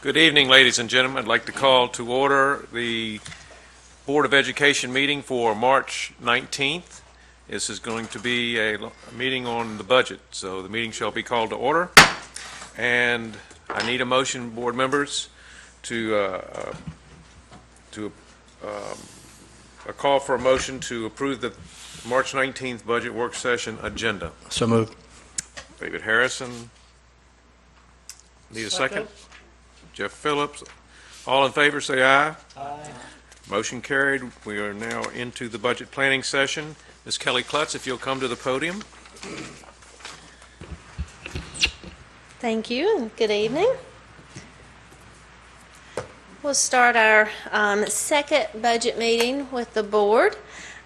Good evening, ladies and gentlemen. I'd like to call to order the Board of Education meeting for March 19th. This is going to be a meeting on the budget, so the meeting shall be called to order. And I need a motion, board members, to a call for a motion to approve the March 19th budget work session agenda. So moved. David Harrison. Need a second? Jeff Phillips. All in favor, say aye. Aye. Motion carried. We are now into the budget planning session. Ms. Kelly Kluttz, if you'll come to the podium. Thank you, and good evening. We'll start our second budget meeting with the board.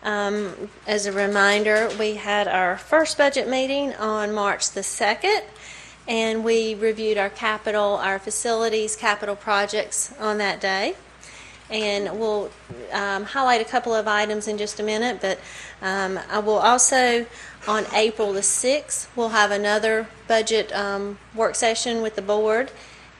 As a reminder, we had our first budget meeting on March the 2nd, and we reviewed our facilities, capital projects on that day. And we'll highlight a couple of items in just a minute, but I will also, on April the 6th, we'll have another budget work session with the board,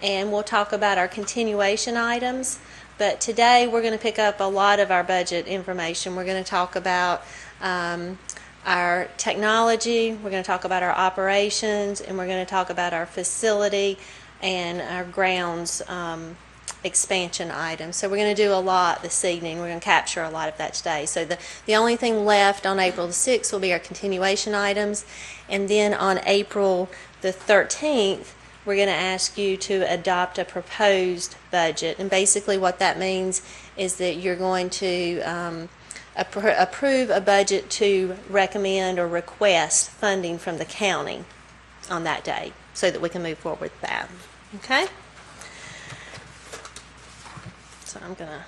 and we'll talk about our continuation items. But today we're going to pick up a lot of our budget information. We're going to talk about our technology, we're going to talk about our operations, and we're going to talk about our facility and our grounds expansion items. So we're going to do a lot this evening. We're going to capture a lot of that today. So the only thing left on April the 6th will be our continuation items, and then on April the 13th we're going to ask you to adopt a proposed budget. And basically what that means is that you're going to approve a budget to recommend or request funding from the county on that day so that we can move forward with that. Okay? So I'm going to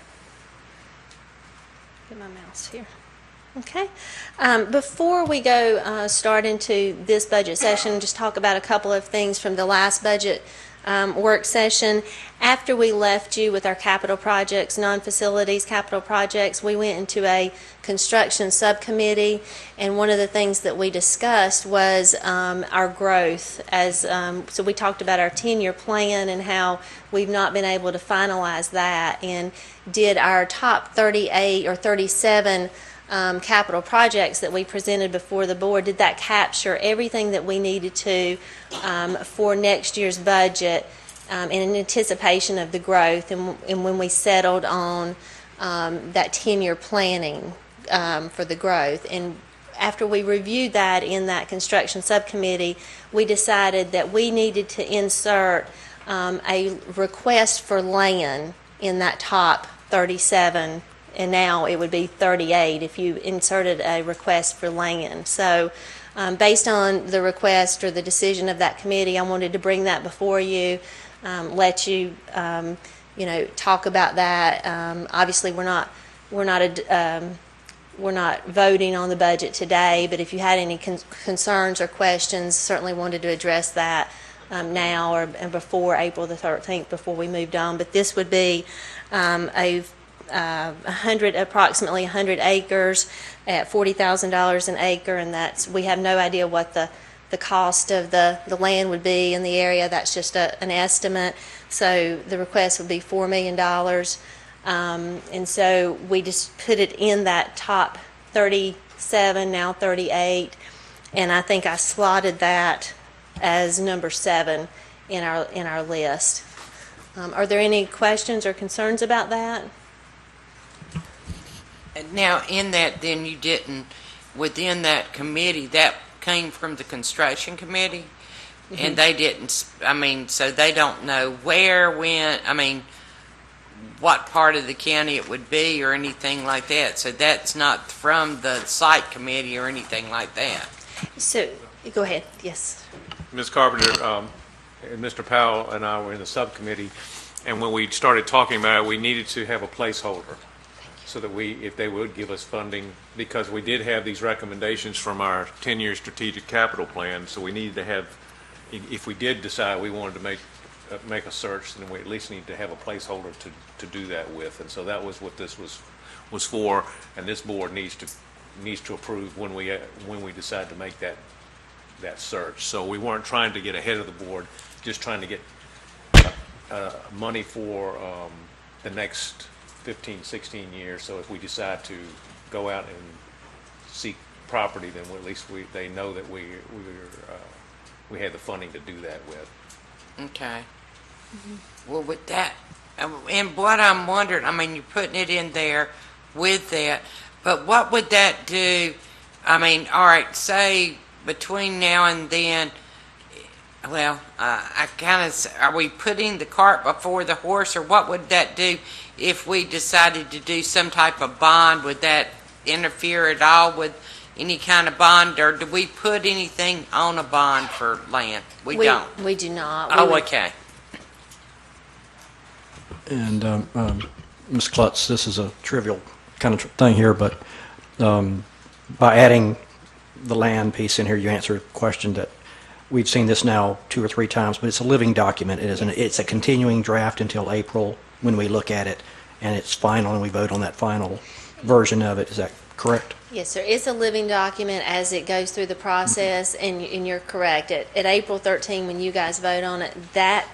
get my mouse here. Okay. Before we go start into this budget session, just talk about a couple of things from the last budget work session. After we left you with our capital projects, non-facilities capital projects, we went into a construction subcommittee, and one of the things that we discussed was our growth. So we talked about our 10-year plan and how we've not been able to finalize that, and did our top 38 or 37 capital projects that we presented before the board, did that capture everything that we needed to for next year's budget in anticipation of the growth, and when we settled on that 10-year planning for the growth. And after we reviewed that in that construction subcommittee, we decided that we needed to insert a request for land in that top 37, and now it would be 38 if you inserted a request for land. So based on the request or the decision of that committee, I wanted to bring that before you, let you talk about that. Obviously we're not voting on the budget today, but if you had any concerns or questions, certainly wanted to address that now or before April the 13th, before we moved on. But this would be approximately 100 acres at $40,000 an acre, and we have no idea what the cost of the land would be in the area. That's just an estimate. So the request would be $4 million, and so we just put it in that top 37, now 38, and I think I slotted that as number 7 in our list. Are there any questions or concerns about that? Now, in that, then you didn't, within that committee, that came from the construction committee, mm-hmm. And they didn't, so they don't know where, when, what part of the county it would be or anything like that. So that's not from the site committee or anything like that. So, go ahead, yes. Ms. Carpenter and Mr. Powell and I were in the subcommittee, and when we started talking about it, we needed to have a placeholder so that if they would give us funding, because we did have these recommendations from our 10-year strategic capital plan, so we needed to have, if we did decide we wanted to make a search, then we at least need to have a placeholder to do that with. And so that was what this was for, and this board needs to approve when we decide to make that search. So we weren't trying to get ahead of the board, just trying to get money for the next 15, 16 years. So if we decide to go out and seek property, then at least they know that we have the funding to do that with. Okay. Well, with that, and what I'm wondering, I mean, you're putting it in there with that, but what would that do? I mean, all right, say between now and then, well, I kind of, are we putting the cart before the horse, or what would that do if we decided to do some type of bond? Would that interfere at all with any kind of bond, or do we put anything on a bond for land? We don't. We do not. Okay. And Ms. Kluttz, this is a trivial kind of thing here, but by adding the land piece in here, you answered a question that we've seen this now 2 or 3 times, but it's a living document. It's a continuing draft until April when we look at it, and it's final, and we vote on that final version of it. Is that correct? Yes, sir. It's a living document as it goes through the process, and you're correct. At April 13, when you guys vote on it, that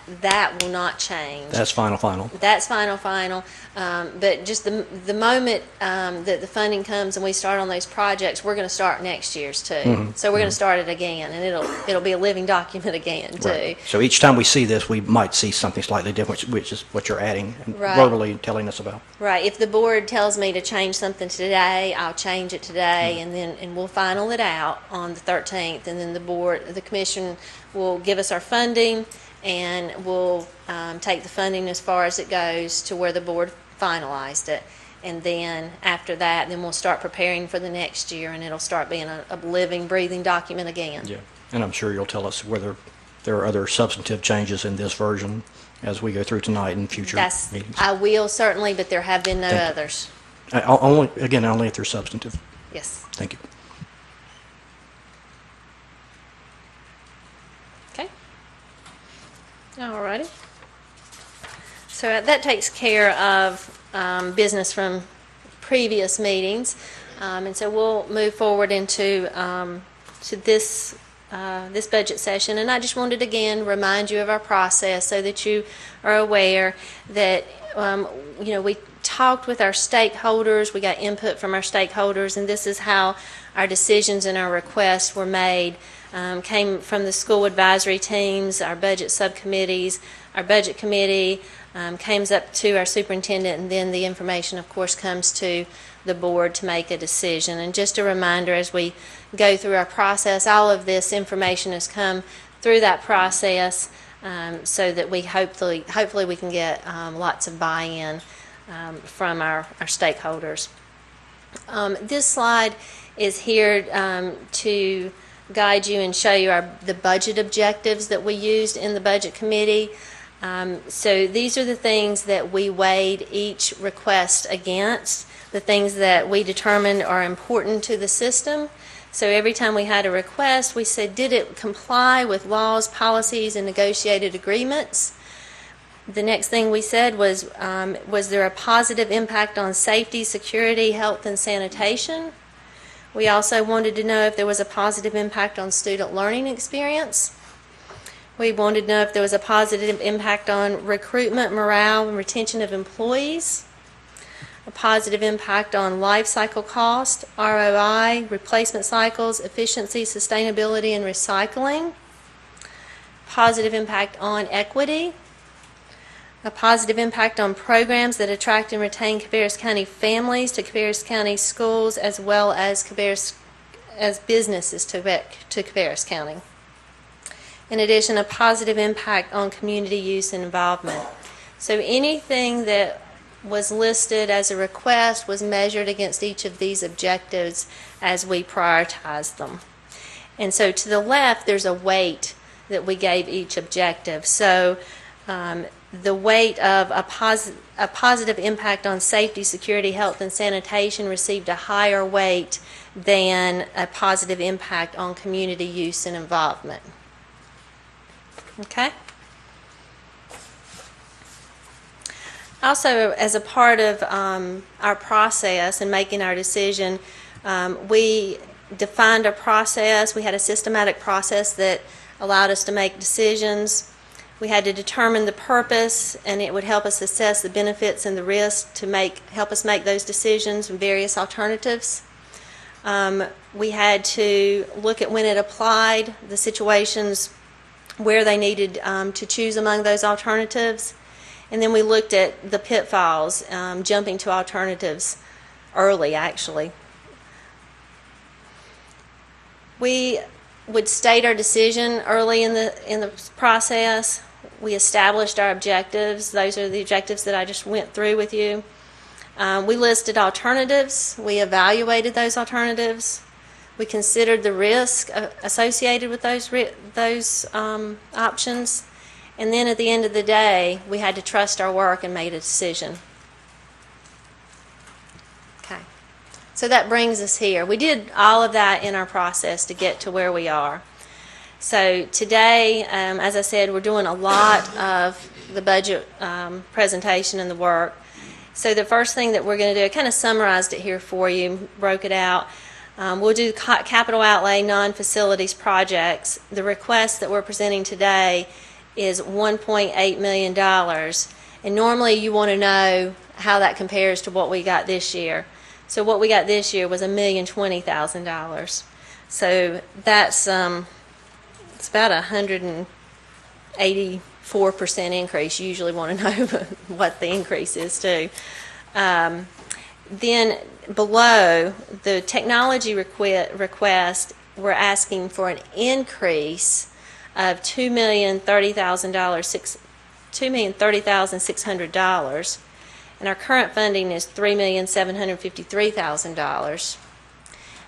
will not change. That's final. That's final. But just the moment that the funding comes and we start on those projects, we're going to start next year's too. So we're going to start it again, and it'll be a living document again too. Right. So each time we see this, we might see something slightly different, which is what you're adding and Right. verbally telling us about. Right. If the board tells me to change something today, I'll change it today, and we'll final it out on the 13th, and then the commission will give us our funding, and we'll take the funding as far as it goes to where the board finalized it. And then after that, then we'll start preparing for the next year, and it'll start being a living, breathing document again. Yeah, and I'm sure you'll tell us whether there are other substantive changes in this version as we go through tonight and future meetings. I will certainly, but there have been no Thank you. others. Only if they're substantive. Yes. Thank you. Okay. All righty. So that takes care of business from previous meetings, and so we'll move forward into to this budget session. And I just wanted again remind you of our process so that you are aware that we talked with our stakeholders, we got input from our stakeholders, and this is how our decisions and our requests were made. Came from the school advisory teams, our budget subcommittees, our budget committee, comes up to our superintendent, and then the information, of course, comes to the board to make a decision. And just a reminder, as we go through our process, all of this information has come through that process so that we hopefully we can get lots of buy-in from our stakeholders. This slide is here to guide you and show you the budget objectives that we used in the budget committee. So these are the things that we weighed each request against, the things that we determined are important to the system. So every time we had a request, we said, did it comply with laws, policies, and negotiated agreements? The next thing we said was there a positive impact on safety, security, health, and sanitation? We also wanted to know if there was a positive impact on student learning experience. We wanted to know if there was a positive impact on recruitment, morale, and retention of employees, a positive impact on life cycle cost, ROI, replacement cycles, efficiency, sustainability, and recycling, positive impact on equity, a positive impact on programs that attract and retain Cabarrus County families to Cabarrus County schools, as well as businesses to Cabarrus County. In addition, a positive impact on community use and involvement. So anything that was listed as a request was measured against each of these objectives as we prioritized them. And so to the left, there's a weight that we gave each objective. So the weight of a positive impact on safety, security, health, and sanitation received a higher weight than a positive impact on community use and involvement. Okay? Also, as a part of our process and making our decision, we defined a process. We had a systematic process that allowed us to make decisions. We had to determine the purpose, and it would help us assess the benefits and the risks to help us make those decisions and various alternatives. We had to look at when it applied, the situations where they needed to choose among those alternatives. And then we looked at the pitfalls, jumping to alternatives early, actually. We would state our decision early in the process. We established our objectives. Those are the objectives that I just went through with you. We listed alternatives. We evaluated those alternatives. We considered the risk associated with those options. And then at the end of the day, we had to trust our work and made a decision. Okay. So that brings us here. We did all of that in our process to get to where we are. So today, as I said, we're doing a lot of the budget presentation and the work. So the first thing that we're going to do, I kind of summarized it here for you, broke it out. We'll do capital outlay, non-facilities projects. The request that we're presenting today is $1.8 million. And normally you want to know how that compares to what we got this year. So what we got this year was $1,020,000. So that's it's about 184% increase. You usually want to know what the increase is too. Then below the technology request, we're asking for an increase of $2,030,600, and our current funding is $3,753,000,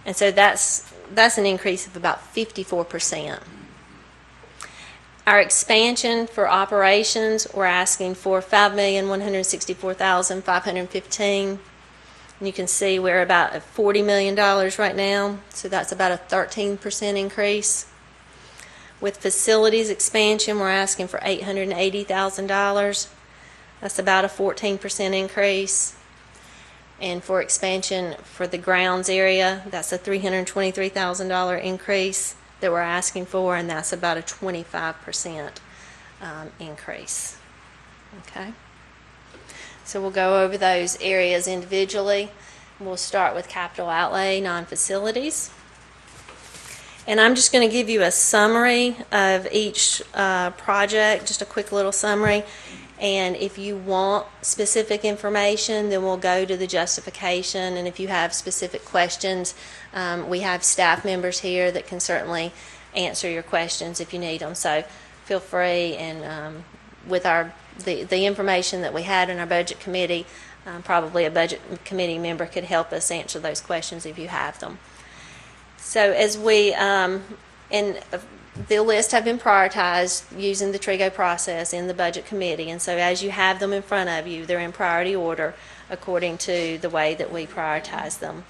and so that's an increase of about 54%. Our expansion for operations, we're asking for $5,164,515. And you can see we're about at $40 million right now, so that's about a 13% increase. With facilities expansion, we're asking for $880,000. That's about a 14% increase. And for expansion for the grounds area, that's a $323,000 increase that we're asking for, and that's about a 25% increase. Okay. So we'll go over those areas individually. We'll start with capital outlay, non-facilities. And I'm just going to give you a summary of each project, just a quick little summary. And if you want specific information, then we'll go to the justification. And if you have specific questions, we have staff members here that can certainly answer your questions if you need them. So feel free, and with the information that we had in our budget committee, probably a budget committee member could help us answer those questions if you have them. So as we, the list have been prioritized using the TRIGO process in the budget committee, and so as you have them in front of you, they're in priority order according to the way that we prioritize them.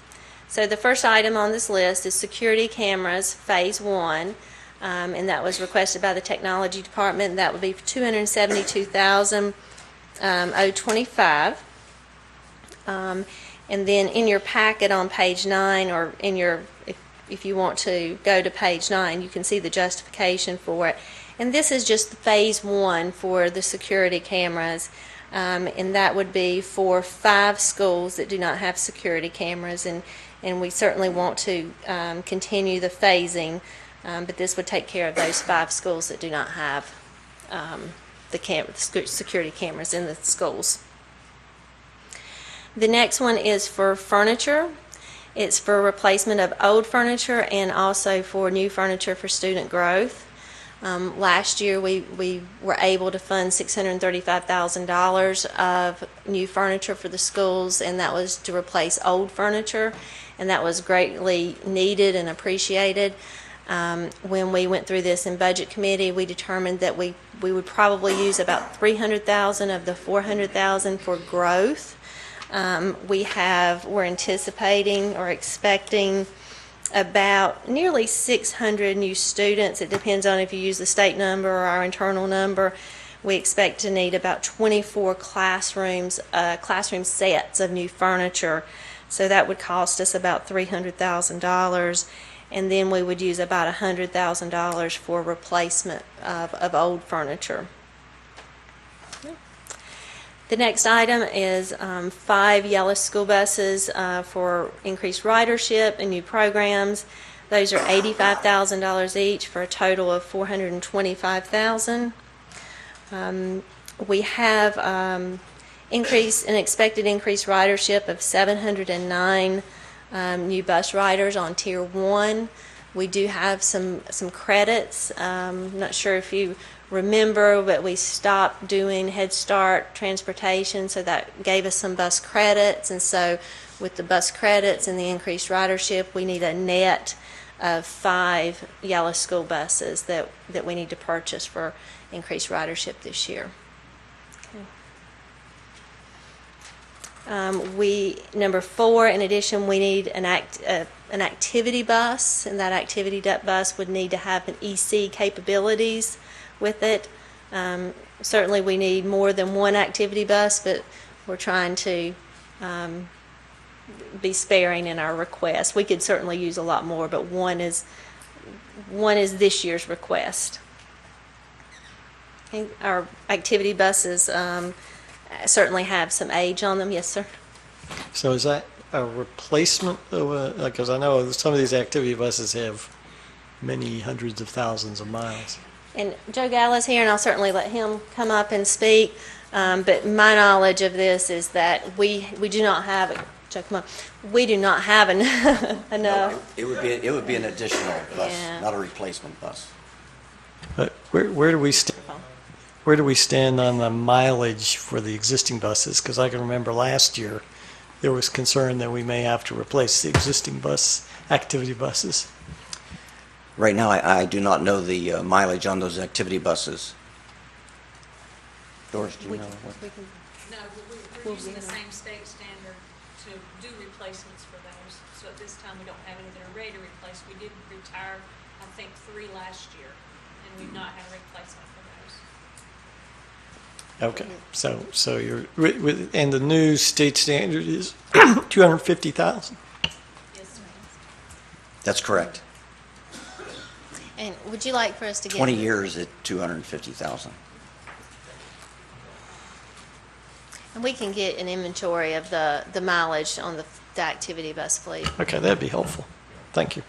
So the first item on this list is security cameras, phase 1. And that was requested by the technology department. That would be for $272,025. And then in your packet on page 9, or in your, if you want to go to page 9, you can see the justification for it. And this is just phase 1 for the security cameras. And that would be for 5 schools that do not have security cameras. And we certainly want to continue the phasing. But this would take care of those 5 schools that do not have the security cameras in the schools. The next one is for furniture. It's for replacement of old furniture and also for new furniture for student growth. Last year we were able to fund $635,000 of new furniture for the schools, and that was to replace old furniture, and that was greatly needed and appreciated. When we went through this in budget committee, we determined that we would probably use about $300,000 of the $400,000 for growth. We're anticipating or expecting about nearly 600 new students. It depends on if you use the state number or our internal number. We expect to need about 24 classroom sets of new furniture. So that would cost us about $300,000. And then we would use about $100,000 for replacement of old furniture. The next item is 5 yellow school buses for increased ridership and new programs. Those are $85,000 each for a total of $425,000. We have an expected increased ridership of 709 new bus riders on Tier 1. We do have some credits. I'm not sure if you remember, but we stopped doing Head Start transportation, so that gave us some bus credits. And so with the bus credits and the increased ridership, we need a net of 5 yellow school buses that we need to purchase for increased ridership this year. Number 4, in addition, we need an activity bus, and that activity bus would need to have an EC capabilities with it. Certainly we need more than one activity bus, but we're trying to be sparing in our request. We could certainly use a lot more, but one is this year's request. And our activity buses certainly have some age on them. Yes, sir. So is that a replacement? Because I know some of these activity buses have many hundreds of thousands of miles. And Joe Galla's here, and I'll certainly let him come up and speak. But my knowledge of this is that we do not have Joe, come on. We do not have enough. It would be an additional bus, Yeah. not a replacement bus. But where do we stand? Where do we stand on the mileage for the existing buses? Because I can remember last year there was concern that we may have to replace the existing activity buses. Right now, I do not know the mileage on those activity buses. Doris, do you know? No, we're using the same state standard to do replacements for those. So at this time, we don't have any that are ready to replace. We did retire, I think, 3 last year, and we've not had a replacement for those. Okay, so you're and the new state standard is 250,000. Yes, sir. That's correct. And would you like for us to get 20 years at 250,000. And we can get an inventory of the mileage on the activity bus fleet. Okay, that'd be helpful. Thank you.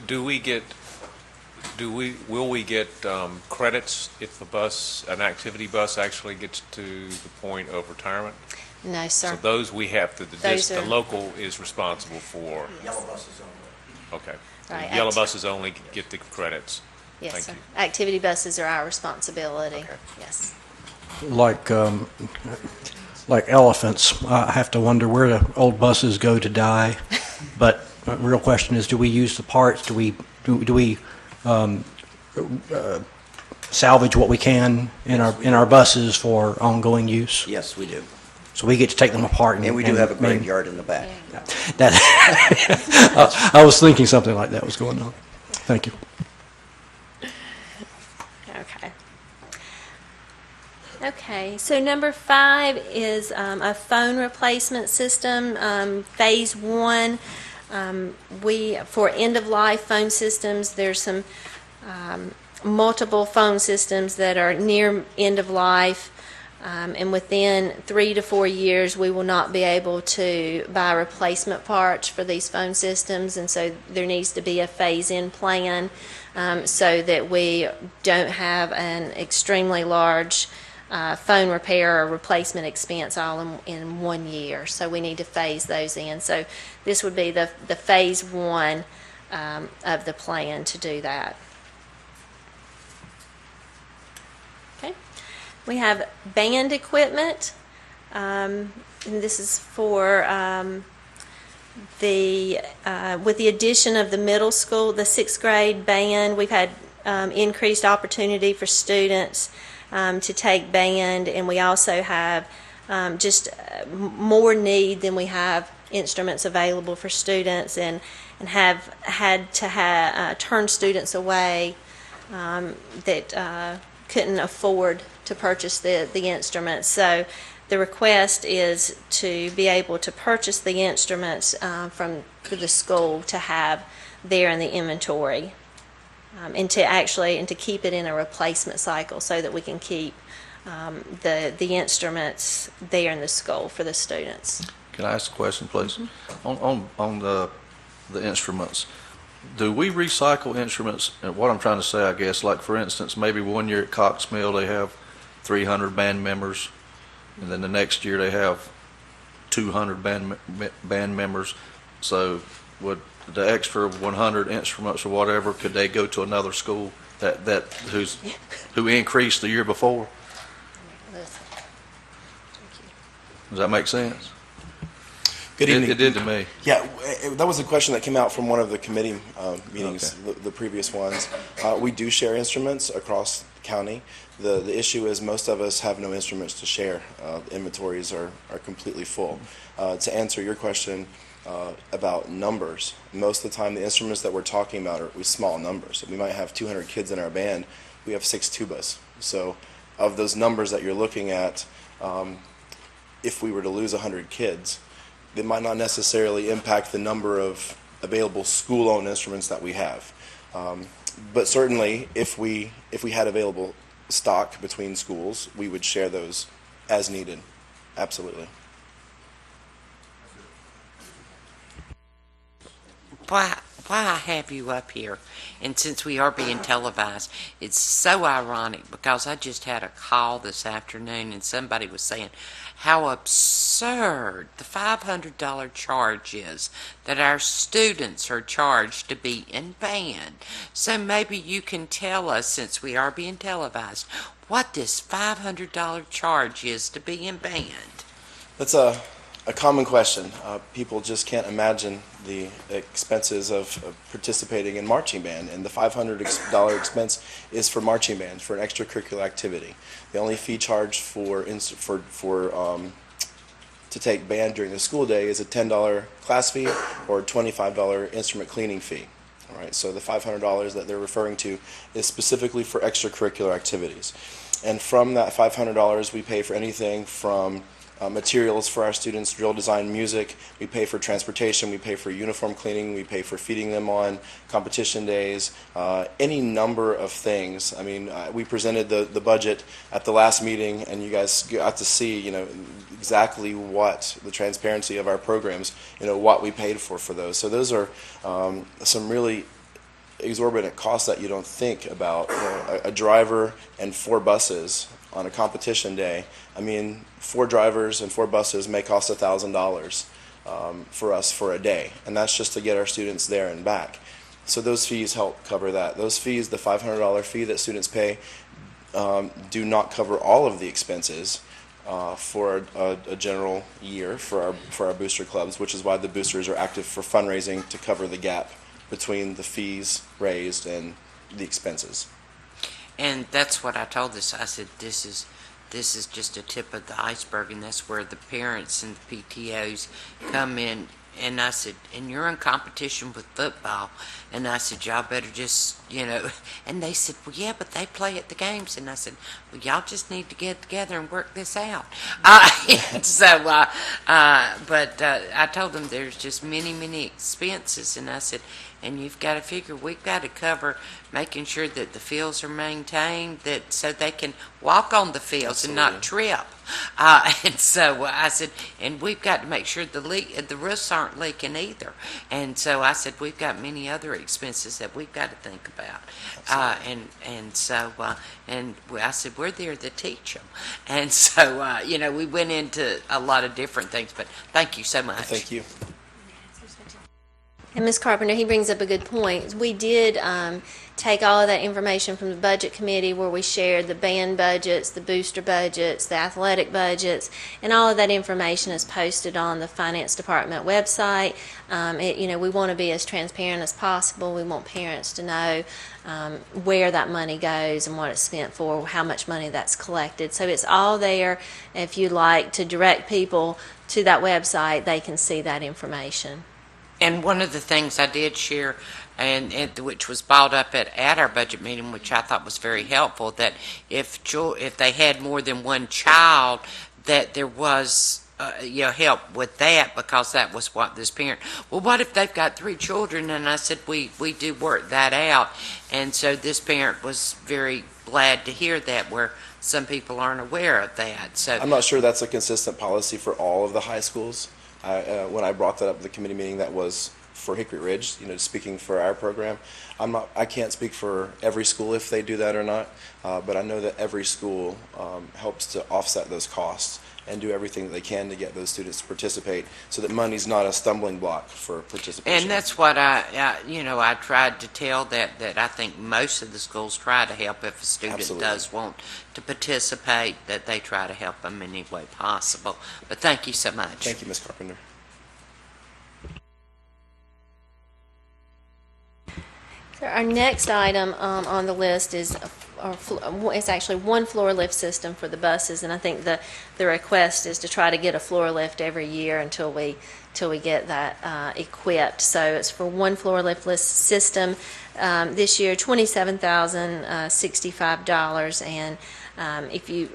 Will we get credits if an activity bus actually gets to the point of retirement? No, sir. So those we have to, Those the are- local is responsible for. Yellow buses only. Okay. Right, Yellow buses only get the credits. Yes, Thank sir. you. Activity buses are our responsibility. Okay. Yes. Like elephants, I have to wonder where the old buses go to die. But the real question is, do we use the parts? Do we salvage what we can in our buses for ongoing use? Yes, we do. So we get to take them apart. And we do have a graveyard in the back. That I was thinking something like that was going on. Thank you. Okay, so number 5 is a phone replacement system, phase 1. For end-of-life phone systems, there's some multiple phone systems that are near end of life, and within 3 to 4 years, we will not be able to buy replacement parts for these phone systems, and so there needs to be a phase-in plan so that we don't have an extremely large phone repair or replacement expense all in 1 year. So we need to phase those in. So this would be the phase 1 of the plan to do that. Okay. We have band equipment. And this is for with the addition of the middle school, the 6th grade band, we've had increased opportunity for students to take band, and we also have just more need than we have instruments available for students, and have had to turn students away that couldn't afford to purchase the instruments. So the request is to be able to purchase the instruments from the school to have there in the inventory. And to keep it in a replacement cycle so that we can keep the instruments there in the school for the students. Can I ask a question, please? On the instruments, do we recycle instruments? And what I'm trying to say, I guess, like for instance, maybe one year at Cox Mill they have 300 band members, and then the next year they have 200 band members. So would the extra 100 instruments or whatever, could they go to another school who increased the year before? Does that make sense? Good evening. It did to me. Yeah, that was a question that came out from one of the committee meetings, the previous ones. We do share instruments across the county. The issue is most of us have no instruments to share. Inventories are completely full. To answer your question about numbers, most of the time the instruments that we're talking about are small numbers. We might have 200 kids in our band. We have 6 tubas. So of those numbers that you're looking at, if we were to lose 100 kids, it might not necessarily impact the number of available school-owned instruments that we have. But certainly, if we had available stock between schools, we would share those as needed. Absolutely. Why I have you up here, and since we are being televised, it's so ironic because I just had a call this afternoon and somebody was saying how absurd the $500 charge is that our students are charged to be in band. So maybe you can tell us, since we are being televised, what this $500 charge is to be in band. That's a common question. People just can't imagine the expenses of participating in marching band, and the $500 expense is for marching band, for an extracurricular activity. The only fee charged to take band during the school day is a $10 class fee or a $25 instrument cleaning fee. All right, so the $500 that they're referring to is specifically for extracurricular activities. And from that $500, we pay for anything from materials for our students, drill, design, music. We pay for transportation. We pay for uniform cleaning. We pay for feeding them on competition days. Any number of things. I mean, we presented the budget at the last meeting, and you guys got to see, exactly what the transparency of our programs, what we paid for those. So those are some really exorbitant costs that you don't think about. A driver and 4 buses on a competition day. I mean, 4 drivers and 4 buses may cost $1,000 for us for a day, and that's just to get our students there and back. So those fees help cover that. Those fees, the $500 fee that students pay, do not cover all of the expenses for a general year for our booster clubs, which is why the boosters are active for fundraising to cover the gap between the fees raised and the expenses. And that's what I told this. I said, this is just a tip of the iceberg, and that's where the parents and the PTOs come in. And I said, and you're in competition with football. And I said, y'all better just, And they said, well, yeah, but they play at the games. And I said, well, y'all just need to get together and work this out. But I told them there's just many, many expenses. And I said, and you've got to figure we've got to cover making sure that the fields are maintained, that so they can walk on the fields and not trip. And so I said, and we've got to make sure the roofs aren't leaking either. And so I said, we've got many other expenses that we've got to think about. And I said, we're there to teach them. And so, we went into a lot of different things, but thank you so much. Thank you. And Ms. Carpenter, he brings up a good point. We did take all of that information from the budget committee where we shared the band budgets, the booster budgets, the athletic budgets, and all of that information is posted on the finance department website. We want to be as transparent as possible. We want parents to know where that money goes and what it's spent for, how much money that's collected. So it's all there. If you'd like to direct people to that website, they can see that information. And one of the things I did share, and which was brought up at our budget meeting, which I thought was very helpful, that if they had more than one child, that there was help with that, because that was what this parent. Well, what if they've got 3 children? And I said we do work that out, and so this parent was very glad to hear that, where some people aren't aware of that, so. I'm not sure that's a consistent policy for all of the high schools. When I brought that up at the committee meeting, that was for Hickory Ridge, speaking for our program. I can't speak for every school if they do that or not, but I know that every school helps to offset those costs and do everything that they can to get those students to participate so that money's not a stumbling block for participation. And that's what I tried to tell that I think most of the schools try to help if a student Absolutely. does want to participate, that they try to help them any way possible. But thank you so much. Thank you, Ms. Carpenter. So our next item on the list is it's actually one floor lift system for the buses, and I think the request is to try to get a floor lift every year until we get that equipped. So it's for one floor lift system. This year, $27,065, and if you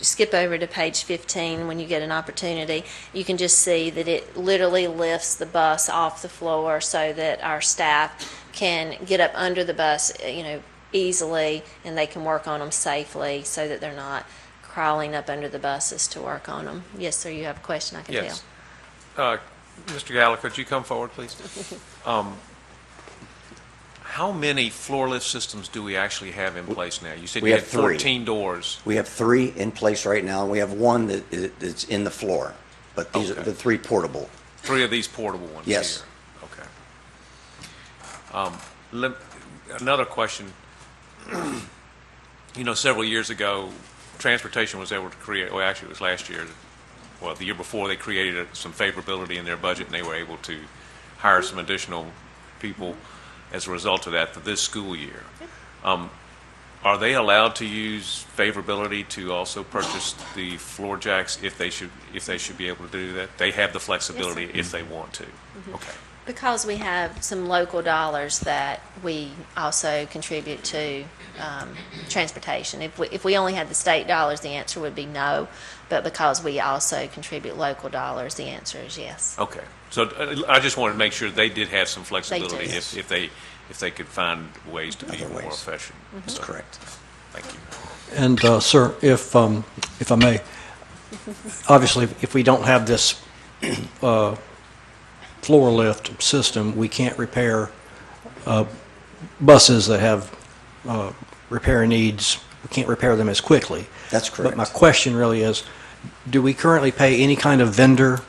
skip over to page 15 when you get an opportunity, you can just see that it literally lifts the bus off the floor so that our staff can get up under the bus, easily, and they can work on them safely so that they're not crawling up under the buses to work on them. Yes, sir, you have a question, I can Yes. Mr. Gallagher, could you come forward, please? How many floor lift systems do we actually have in place now? You said We you have had 3. 14 doors. We have 3 in place right now, and we have 1 that's in the floor, but these are Okay. the 3 portable. 3 of these portable ones Yes. here. Okay. Another question. Several years ago, transportation was able to create, well, actually it was last year, the year before, they created some favorability in their budget, and they were able to hire some additional people as a result of that for this school year. Are they allowed to use favorability to also purchase the floor jacks if they should be able to do that? They have the flexibility if they want to. Okay. Because we have some local dollars that we also contribute to transportation. If we only had the state dollars, the answer would be no. But because we also contribute local dollars, the answer is yes. Okay. So I just wanted to make sure they did have some flexibility do. if they could find ways to be Other more ways. efficient. That's correct. Thank you. And, sir, if I may, obviously, if we don't have this floor lift system, we can't repair buses that have repair needs. We can't repair them as quickly. That's correct. But my question really is, do we currently pay any kind of vendor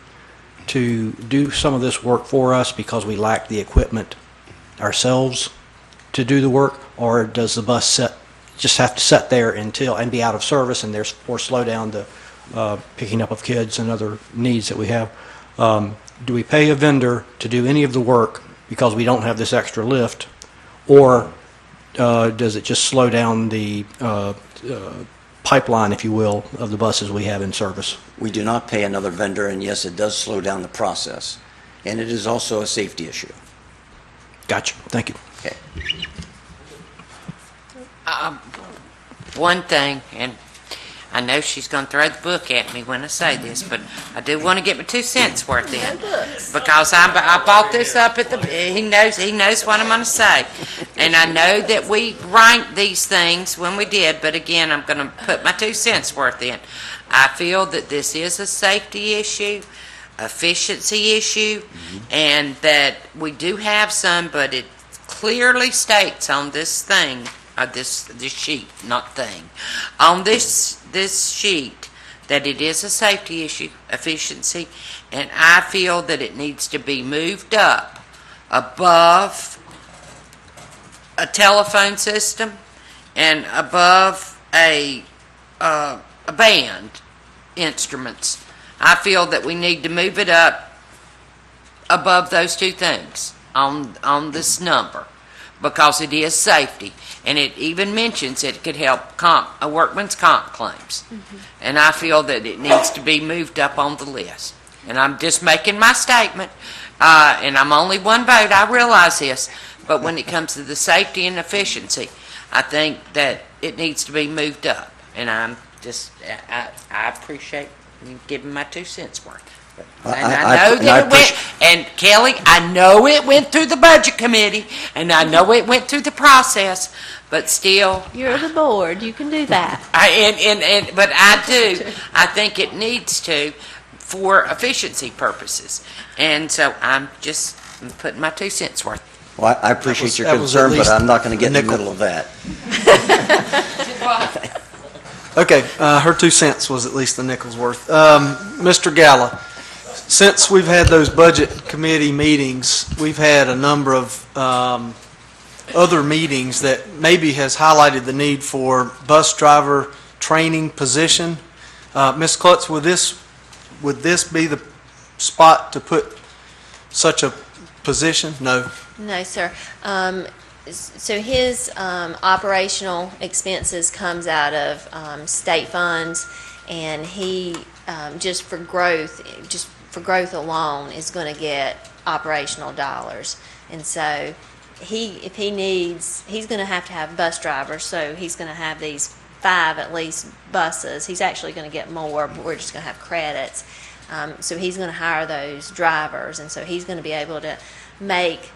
to do some of this work for us because we lack the equipment ourselves to do the work? Or does the bus just have to sit there and be out of service and therefore slow down the picking up of kids and other needs that we have? Do we pay a vendor to do any of the work because we don't have this extra lift? Or does it just slow down the pipeline, if you will, of the buses we have in service? We do not pay another vendor, and yes, it does slow down the process. And it is also a safety issue. Gotcha. Thank you. Okay. One thing, and I know she's going to throw the book at me when I say this, but I do want to get my 2 cents worth in. Because I bought this up at he knows what I'm going to say. And I know that we ranked these things when we did, but again, I'm going to put my 2 cents worth in. I feel that this is a safety issue, efficiency issue, and that we do have some, but it clearly states on this thing, this sheet, not thing, on this sheet, that it is a safety issue, efficiency, and I feel that it needs to be moved up above a telephone system and above a band instruments. I feel that we need to move it up above those 2 things on this number, because it is safety, and it even mentions it could help a workman's comp claims. And I feel that it needs to be moved up on the list. And I'm just making my statement, and I'm only one vote, I realize this, but when it comes to the safety and efficiency, I think that it needs to be moved up. And I appreciate give him my 2 cents worth. I- And I- I know and I that it went, and Kelly, I know it went through the budget committee, and I know it went through the process, but still, You're the board, you can do that. but I think it needs to for efficiency purposes. And so I'm just putting my 2 cents worth. Well, I appreciate your that was at concern, but least I'm not going to get in the nickel. middle of that. Okay, her 2 cents was at least the nickel's worth. Mr. Galla, since we've had those budget committee meetings, we've had a number of other meetings that maybe has highlighted the need for bus driver training position. Ms. Kluttz, would this be the spot to put such a position? No. No, sir. So his operational expenses comes out of state funds, and he, just for growth alone, is going to get operational dollars. And so if he needs, he's going to have bus drivers, so he's going to have these 5 at least buses. He's actually going to get more, but we're just going to have credits. So he's going to hire those drivers, and so he's going to be able to make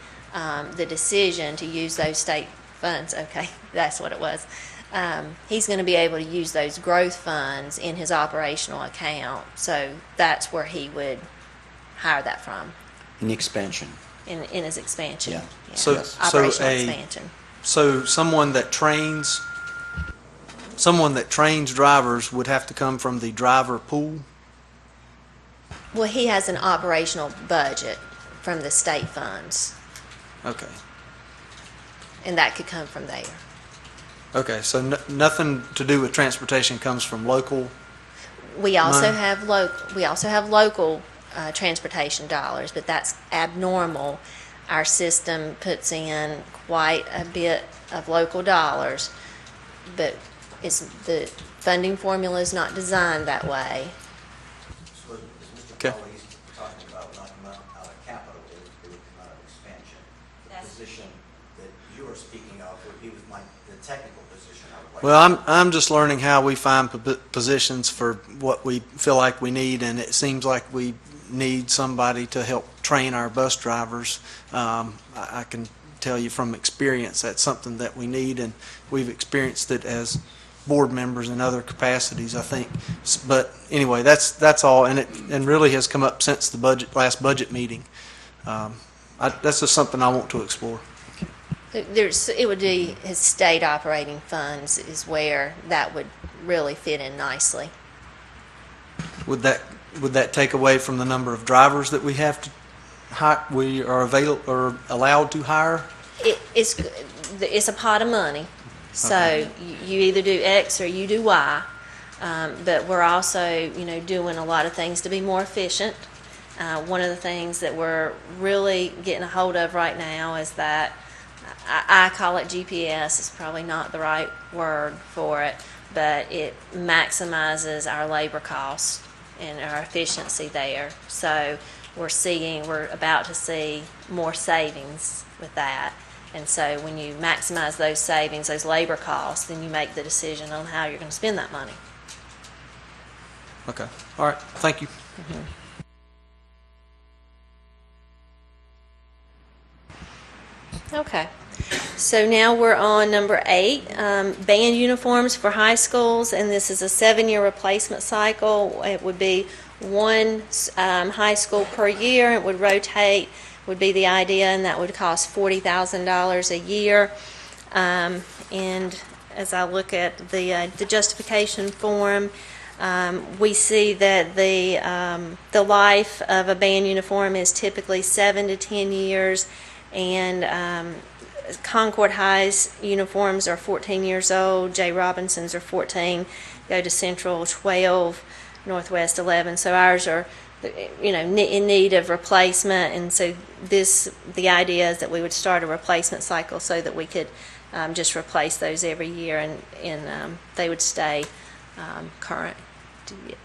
the decision to use those state funds. Okay, that's what it was. He's going to be able to use those growth funds in his operational account. So that's where he would hire that from, In the expansion. in his expansion. Yeah. So, Yes. Operational expansion. So someone that trains drivers would have to come from the driver pool? Well, he has an operational budget from the state funds, Okay. and that could come from there. Okay, so nothing to do with transportation comes from local? We also Money. have local transportation dollars, but that's abnormal. Our system puts in quite a bit of local dollars, but the funding formula is not designed that way. So is Mr. Okay. Powell, he's talking about not come out of capital, it would come out of expansion. The position that you are speaking of would be with the technical position I would like. Well, I'm just learning how we find positions for what we feel like we need, and it seems like we need somebody to help train our bus drivers. I can tell you from experience that's something that we need, and we've experienced it as board members in other capacities, I think. But anyway, that's all, and it really has come up since the last budget meeting. That's just something I want to explore. It would be his state operating funds is where that would really fit in nicely. Would that take away from the number of drivers that we have to hire, we are allowed to hire? It's a pot of money, so you either do X or you do Y. But we're also, doing a lot of things to be more efficient. One of the things that we're really getting a hold of right now is that I call it GPS. It's probably not the right word for it, but it maximizes our labor costs and our efficiency there. So we're about to see more savings with that. And so when you maximize those savings, those labor costs, then you make the decision on how you're going to spend that money. Okay, all right, thank you. Okay. So now we're on number 8, band uniforms for high schools, and this is a 7-year replacement cycle. It would be one high school per year. It would rotate, would be the idea, and that would cost $40,000 a year. And as I look at the justification form, we see that the life of a band uniform is typically 7 to 10 years, and Concord High's uniforms are 14 years old, J. Robinson's are 14, go to Central 12, Northwest 11. So ours are, in need of replacement, and so the idea is that we would start a replacement cycle so that we could just replace those every year, and they would stay current.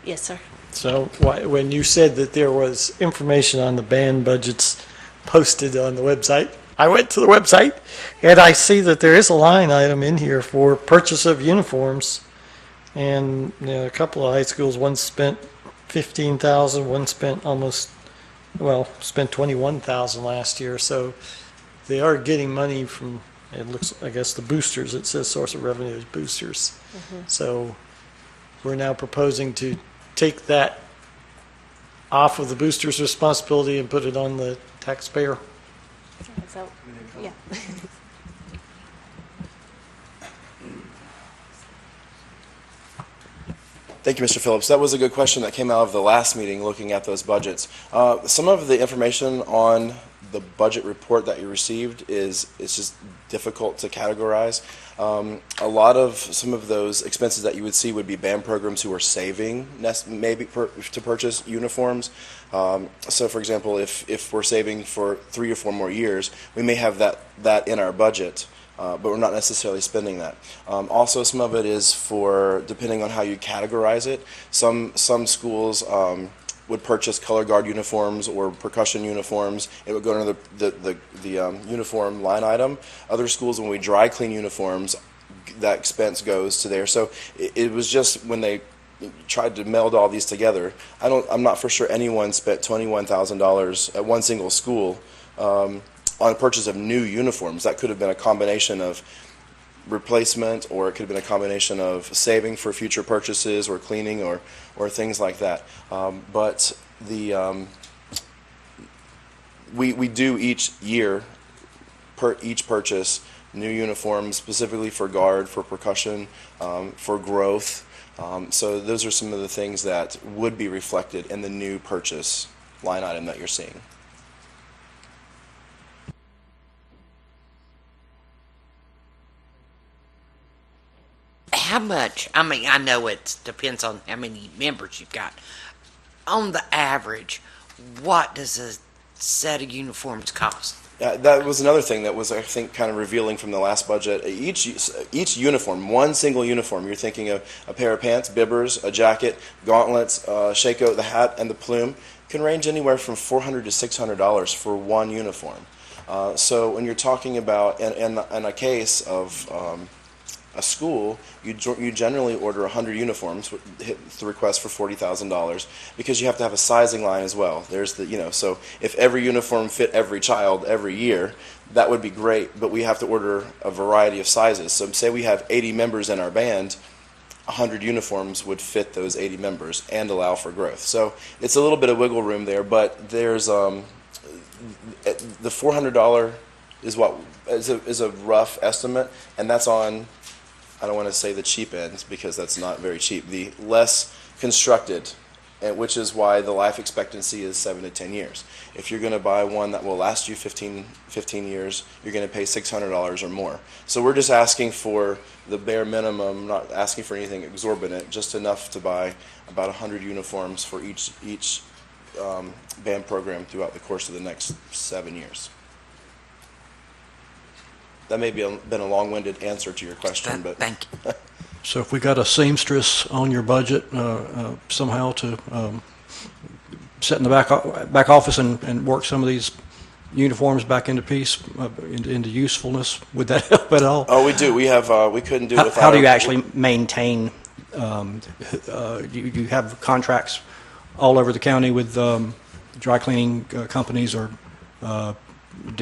Yes, sir. So when you said that there was information on the band budgets posted on the website, I went to the website and I see that there is a line item in here for purchase of uniforms. And a couple of high schools, one spent 15,000, one spent spent 21,000 last year, so they are getting money from, it looks, I guess, the boosters. It says source of revenue is boosters. So we're now proposing to take that off of the boosters' responsibility and put it on the taxpayer. So, yeah. Thank you, Mr. Phillips. That was a good question that came out of the last meeting, looking at those budgets. Some of the information on the budget report that you received it's just difficult to categorize. A lot of some of those expenses that you would see would be band programs who are saving maybe to purchase uniforms. So, for example, if we're saving for 3 or 4 more years, we may have that in our budget. But we're not necessarily spending that. Also, some of it is for, depending on how you categorize it, some schools would purchase color guard uniforms or percussion uniforms. It would go under the uniform line item. Other schools, when we dry clean uniforms, that expense goes to there. So it was just when they tried to meld all these together, I'm not for sure anyone spent $21,000 at one single school on the purchase of new uniforms. That could have been a combination of replacement, or it could have been a combination of saving for future purchases or cleaning or things like that. But we do each year, each purchase, new uniforms specifically for guard, for percussion, for growth. So those are some of the things that would be reflected in the new purchase line item that you're seeing. How much, I mean, I know it depends on how many members you've got. On the average, what does a set of uniforms cost? That was another thing that was, I think, kind of revealing from the last budget. Each uniform, one single uniform, you're thinking of a pair of pants, bibbers, a jacket, gauntlets, shako, the hat, and the plume, can range anywhere from $400 to $600 for one uniform. So when you're talking about, in a case of a school, you generally order 100 uniforms, hit the request for $40,000, because you have to have a sizing line as well. There's so if every uniform fit every child every year, that would be great, but we have to order a variety of sizes. So say we have 80 members in our band, 100 uniforms would fit those 80 members and allow for growth. So it's a little bit of wiggle room there, but there's the $400 is a rough estimate, and that's on, I don't want to say the cheap end because that's not very cheap, the less constructed, which is why the life expectancy is 7 to 10 years. If you're going to buy one that will last you 15 years, you're going to pay $600 or more. So we're just asking for the bare minimum, not asking for anything exorbitant, just enough to buy about 100 uniforms for each band program throughout the course of the next 7 years. That may be been a long-winded answer to your question, but Thank you. So if we got a seamstress on your budget somehow to sit in the back office and work some of these uniforms back into into usefulness, would that help at all? Oh, we do. We have. We couldn't do it without. How do you actually maintain? You have contracts all over the county with dry cleaning companies, or do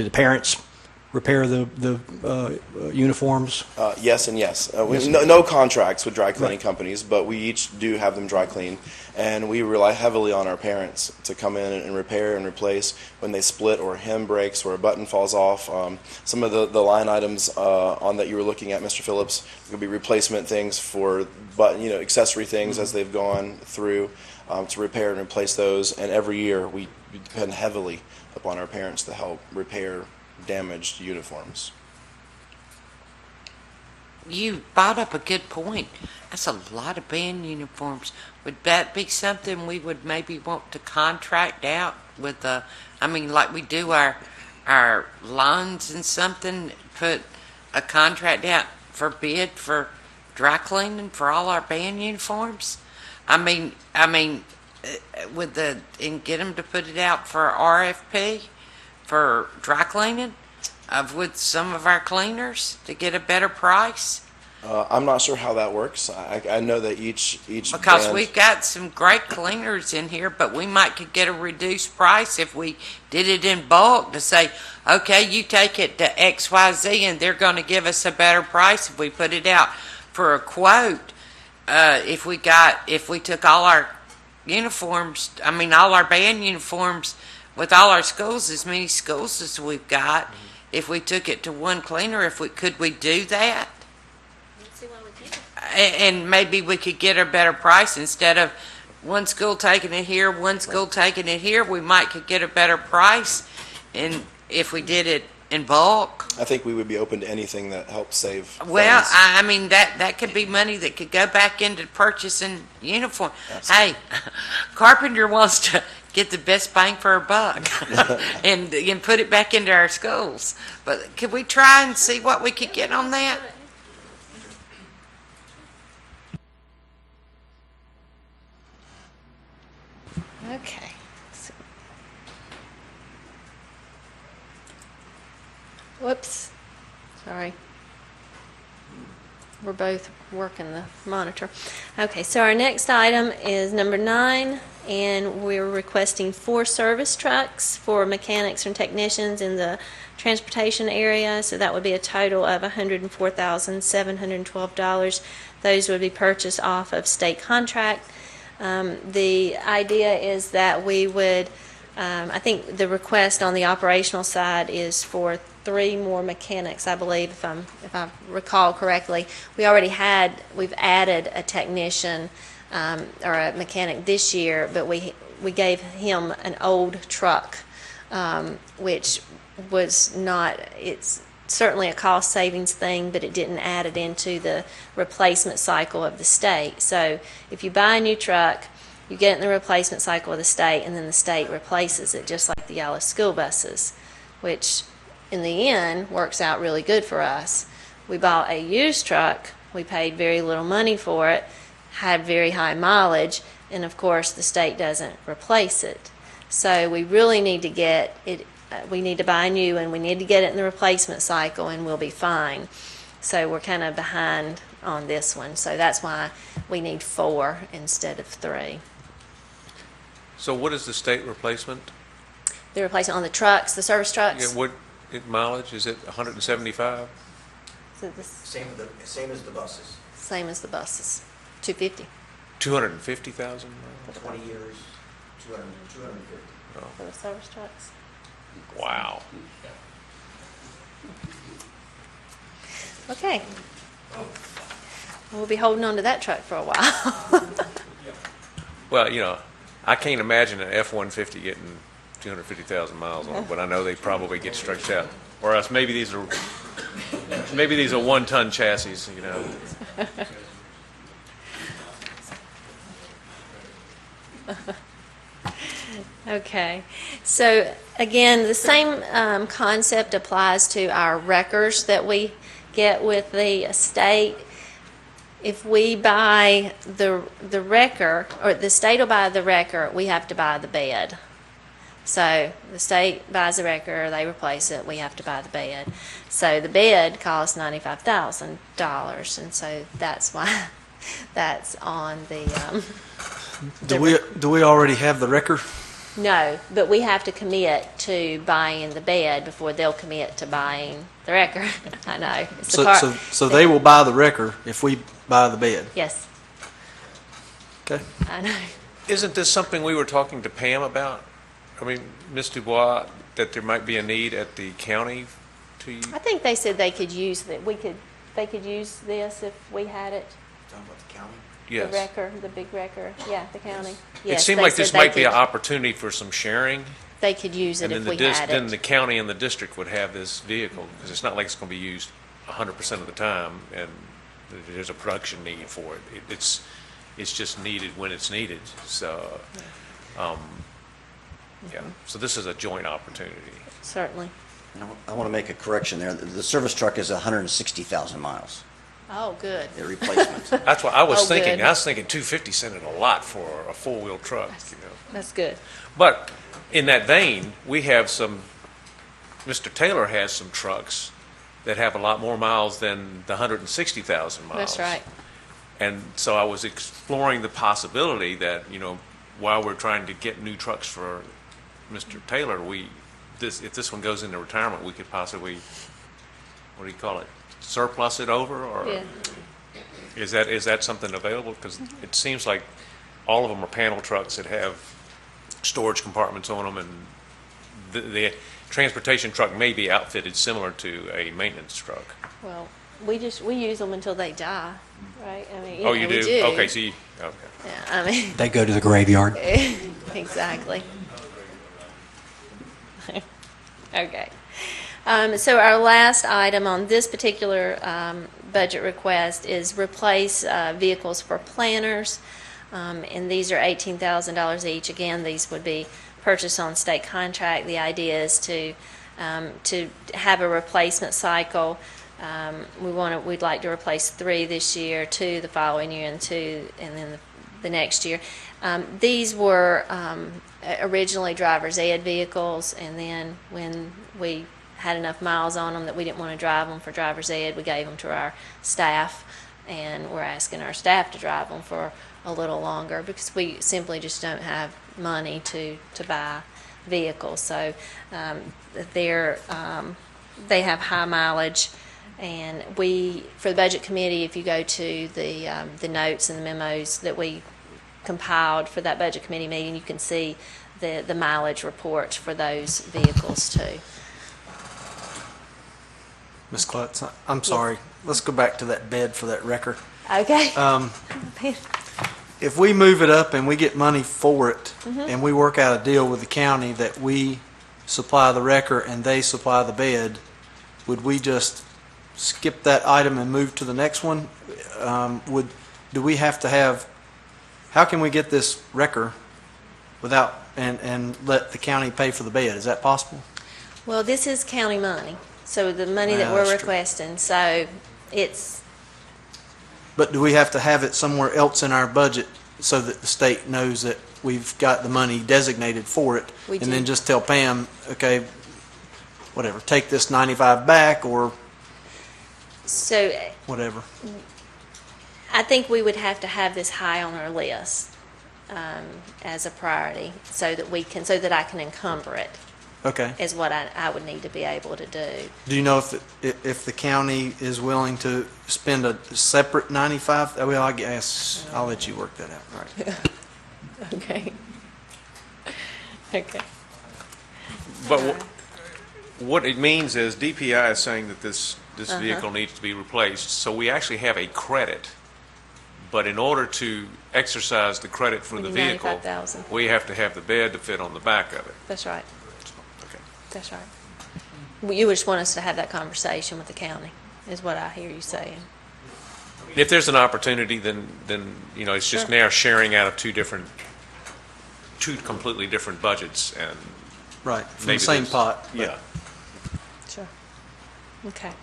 the parents repair the uniforms? Yes and yes. No contracts with dry cleaning companies, but we each do have them dry cleaned, and we rely heavily on our parents to come in and repair and replace when they split or a hem breaks or a button falls off. Some of the line items on that you were looking at, Mr. Phillips, could be replacement things for accessory things as they've gone through to repair and replace those. And every year we depend heavily upon our parents to help repair damaged uniforms. You brought up a good point. That's a lot of band uniforms. Would that be something we would maybe want to contract out with like we do our lawns and something, put a contract out for bid for dry cleaning for all our band uniforms? And get them to put it out for RFP for dry cleaning with some of our cleaners to get a better price. I'm not sure how that works. I know that each Because band, we've got some great cleaners in here, but we might could get a reduced price if we did it in bulk to say, okay, you take it to XYZ and they're going to give us a better price if we put it out for a quote. If we took all our uniforms, all our band uniforms with all our schools, as many schools as we've got, if we took it to one cleaner, could we do that? And maybe we could get a better price instead of one school taking it here, one school taking it here. We might could get a better price, and if we did it in bulk. I think we would be open to anything that helps save. Well, funds. that could be money that could go back into purchasing uniform. Hey, Carpenter wants to get the best bang for her buck and put it back into our schools. But could we try and see what we could get on that? Okay. Whoops. Sorry. We're both working the monitor. Okay, so our next item is number 9, and we're requesting 4 service trucks for mechanics and technicians in the transportation area. So that would be a total of $104,712. Those would be purchased off of state contract. The idea is that we would, I think the request on the operational side is for 3 more mechanics, I believe, if I recall correctly. We've added a technician or a mechanic this year, but we gave him an old truck, which was not, it's certainly a cost savings thing, but it didn't add it into the replacement cycle of the state. So if you buy a new truck, you get it in the replacement cycle of the state, and then the state replaces it, just like the yellow school buses, which in the end works out really good for us. We bought a used truck, we paid very little money for it, had very high mileage, and of course the state doesn't replace it. So we really need to get it, we need to buy a new one, we need to get it in the replacement cycle, and we'll be fine. So we're kind of behind on this one, so that's why we need 4 instead of 3. So what is the state replacement? The replacement on the trucks, the service trucks. Yeah, what mileage? Is it 175? So this Same as the buses, same as the buses, 250 250,000? 20 years, 250. for the service trucks. Wow. Okay. We'll be holding on to that truck for a while. Well, I can't imagine an F-150 getting 250,000 miles on it, but I know they probably get stretched out. Or else maybe these are 1-ton chassis, Okay. So again, the same concept applies to our wreckers that we get with the state. If we buy the wrecker, or the state will buy the wrecker, we have to buy the bed. So the state buys the wrecker, they replace it, we have to buy the bed. So the bed costs $95,000, and so that's why that's on the. Do we already have the wrecker? No, but we have to commit to buying the bed before they'll commit to buying the wrecker. I know. It's the car. So they will buy the wrecker if we buy the bed. Yes, Okay. I know. Isn't this something we were talking to Pam about? Ms. Dubois, that there might be a need at the county to... I think they said they could use that. They could use this if we had it. Talking about the county? Yes. The wrecker, the big wrecker. Yeah, the county. It Yes, seemed they like this said they might be an could- opportunity for some sharing, They could use it and if then we had then the it. county and the district would have this vehicle, because it's not like it's going to be used 100% of the time, and there's a production need for it. It's just needed when it's needed. So, yeah. So this is a joint opportunity. Certainly. I want to make a correction there. The service truck is 160,000 miles, Oh, good. the replacement. That's what I was Oh, thinking. good. I was thinking 250 sounded a lot for a four-wheel truck, That's good. But in that vein, we have Mr. Taylor has some trucks that have a lot more miles than the 160,000 miles. That's right. And so I was exploring the possibility that, while we're trying to get new trucks for Mr. Taylor, if this one goes into retirement, we could possibly, what do you call it, surplus it over? Or Yeah. is that something available? Because it seems like all of them are panel trucks that have storage compartments on them, and the transportation truck may be outfitted similar to a maintenance truck. Well, we use them until they die, right? I mean, Oh, you we do? Okay, so okay. Yeah, I mean, They go to the graveyard. exactly. Okay. So our last item on this particular budget request is replace vehicles for planners. And these are $18,000 each. Again, these would be purchased on state contract. The idea is to have a replacement cycle. We'd like to replace 3 this year, 2 the following year, and 2 and then the next year. These were originally driver's ed vehicles, and then when we had enough miles on them that we didn't want to drive them for driver's ed, we gave them to our staff, and we're asking our staff to drive them for a little longer because we simply just don't have money to buy vehicles. So they have high mileage, and for the budget committee, if you go to the notes and the memos that we compiled for that budget committee meeting, you can see the mileage reports for those vehicles too. Ms. Kluttz, I'm sorry. Let's go back to that bed for that wrecker. Okay. If we move it up and we get money for it, and we work out a deal with the county that we supply the wrecker and they supply the bed, would we just skip that item and move to the next one? Do we have to have, how can we get this wrecker without, and let the county pay for the bed? Is that possible? Well, this is county money, so the money that Yeah, we're that's true. requesting, so it's, But do we have to have it somewhere else in our budget so that the state knows that we've got the money designated for it? We And then do. just tell Pam, okay, whatever, take this 95 back or so whatever. I think we would have to have this high on our list as a priority so that I can encumber it, Okay. is what I would need to be able to do. Do you know if the county is willing to spend a separate 95? Well, I guess I'll let you work that out. All right. Okay. Okay. But what it means is DPI is saying that this vehicle needs to be replaced, so we actually have a credit. But in order to exercise the credit for We the need vehicle, $95,000. we have to have the bed to fit on the back of it. That's right. Okay. That's right. You just want us to have that conversation with the county, is what I hear you saying. If there's an opportunity, then it's just Sure. now sharing out of two completely different budgets, and Right, from maybe the same there's- pot. but- Yeah. Sure. Okay.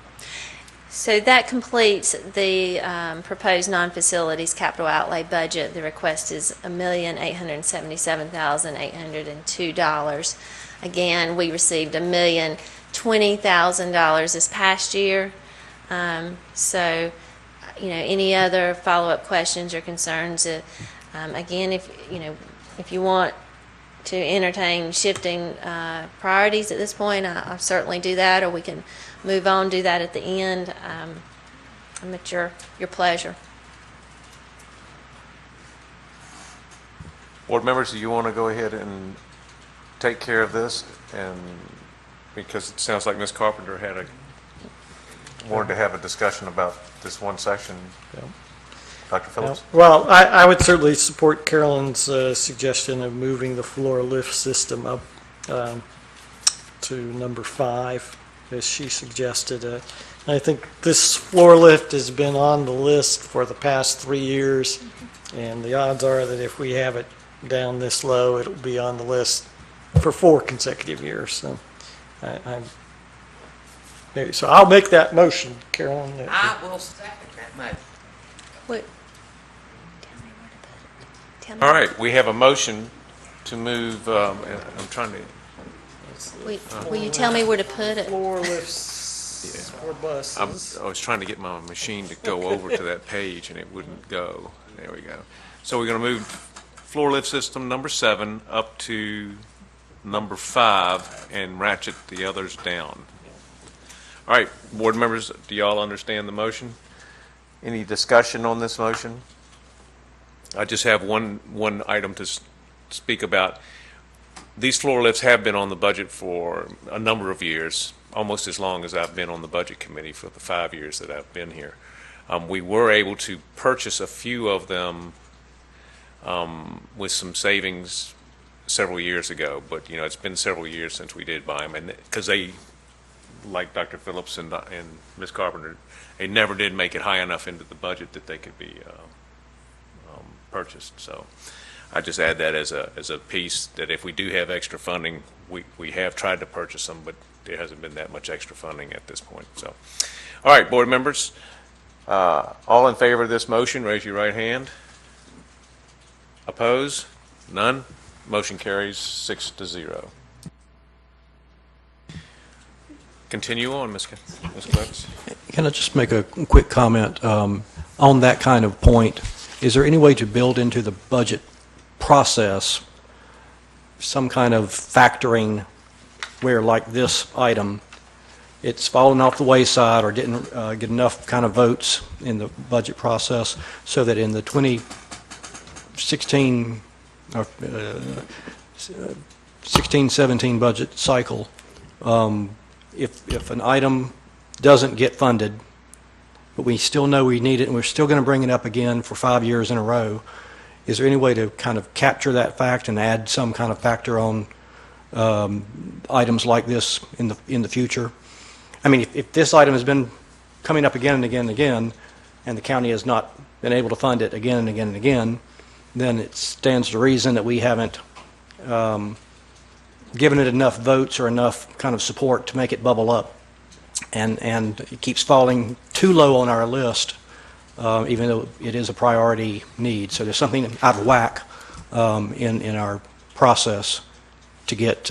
So that completes the proposed non-facilities capital outlay budget. The request is $1,877,802. Again, we received $1,020,000 this past year. So, any other follow-up questions or concerns? Again, if you want to entertain shifting priorities at this point, I'll certainly do that, or we can move on, do that at the end. I'm at your pleasure. Board members, do you want to go ahead and take care of this? And because it sounds like Ms. Carpenter wanted to have a discussion about this one section. Yeah. Dr. Phillips? Well, I would certainly support Carolyn's suggestion of moving the floor lift system up to number 5, as she suggested. I think this floor lift has been on the list for the past 3 years, and the odds are that if we have it down this low, it'll be on the list for 4 consecutive years. So, so I'll make that motion, Carolyn. I will second that motion. Wait. Tell me All right, we have a motion to move, I'm trying to, Will you tell me where to put it? Floor lifts. Four buses. I was trying to get my machine to go over to that page, and it wouldn't go. There we go. So we're going to move floor lift system number 7 up to number 5 and ratchet the others down. All right, board members, do y'all understand the motion? Any discussion on this motion? I just have one item to speak about. These floor lifts have been on the budget for a number of years, almost as long as I've been on the budget committee for the 5 years that I've been here. We were able to purchase a few of them with some savings several years ago, but it's been several years since we did buy them, and because they, like Dr. Phillips and Ms. Carpenter, they never did make it high enough into the budget that they could be purchased. So I just add that as a piece that if we do have extra funding, we have tried to purchase them, but there hasn't been that much extra funding at this point. So, all right, board members, all in favor of this motion, raise your right hand. Oppose? None? Motion carries 6-0. Continue on, Ms. Kluttz. Can I just make a quick comment on that kind of point? Is there any way to build into the budget process some kind of factoring where, like this item, it's fallen off the wayside or didn't get enough kind of votes in the budget process, so that in the 2016 or 16-17 budget cycle, if an item doesn't get funded, but we still know we need it and we're still going to bring it up again for 5 years in a row, is there any way to kind of capture that fact and add some kind of factor on items like this in the future? I mean, if this item has been coming up again and again and again, and the county has not been able to fund it again and again and again, then it stands to reason that we haven't given it enough votes or enough kind of support to make it bubble up. And it keeps falling too low on our list, even though it is a priority need. So there's something out of whack in our process to get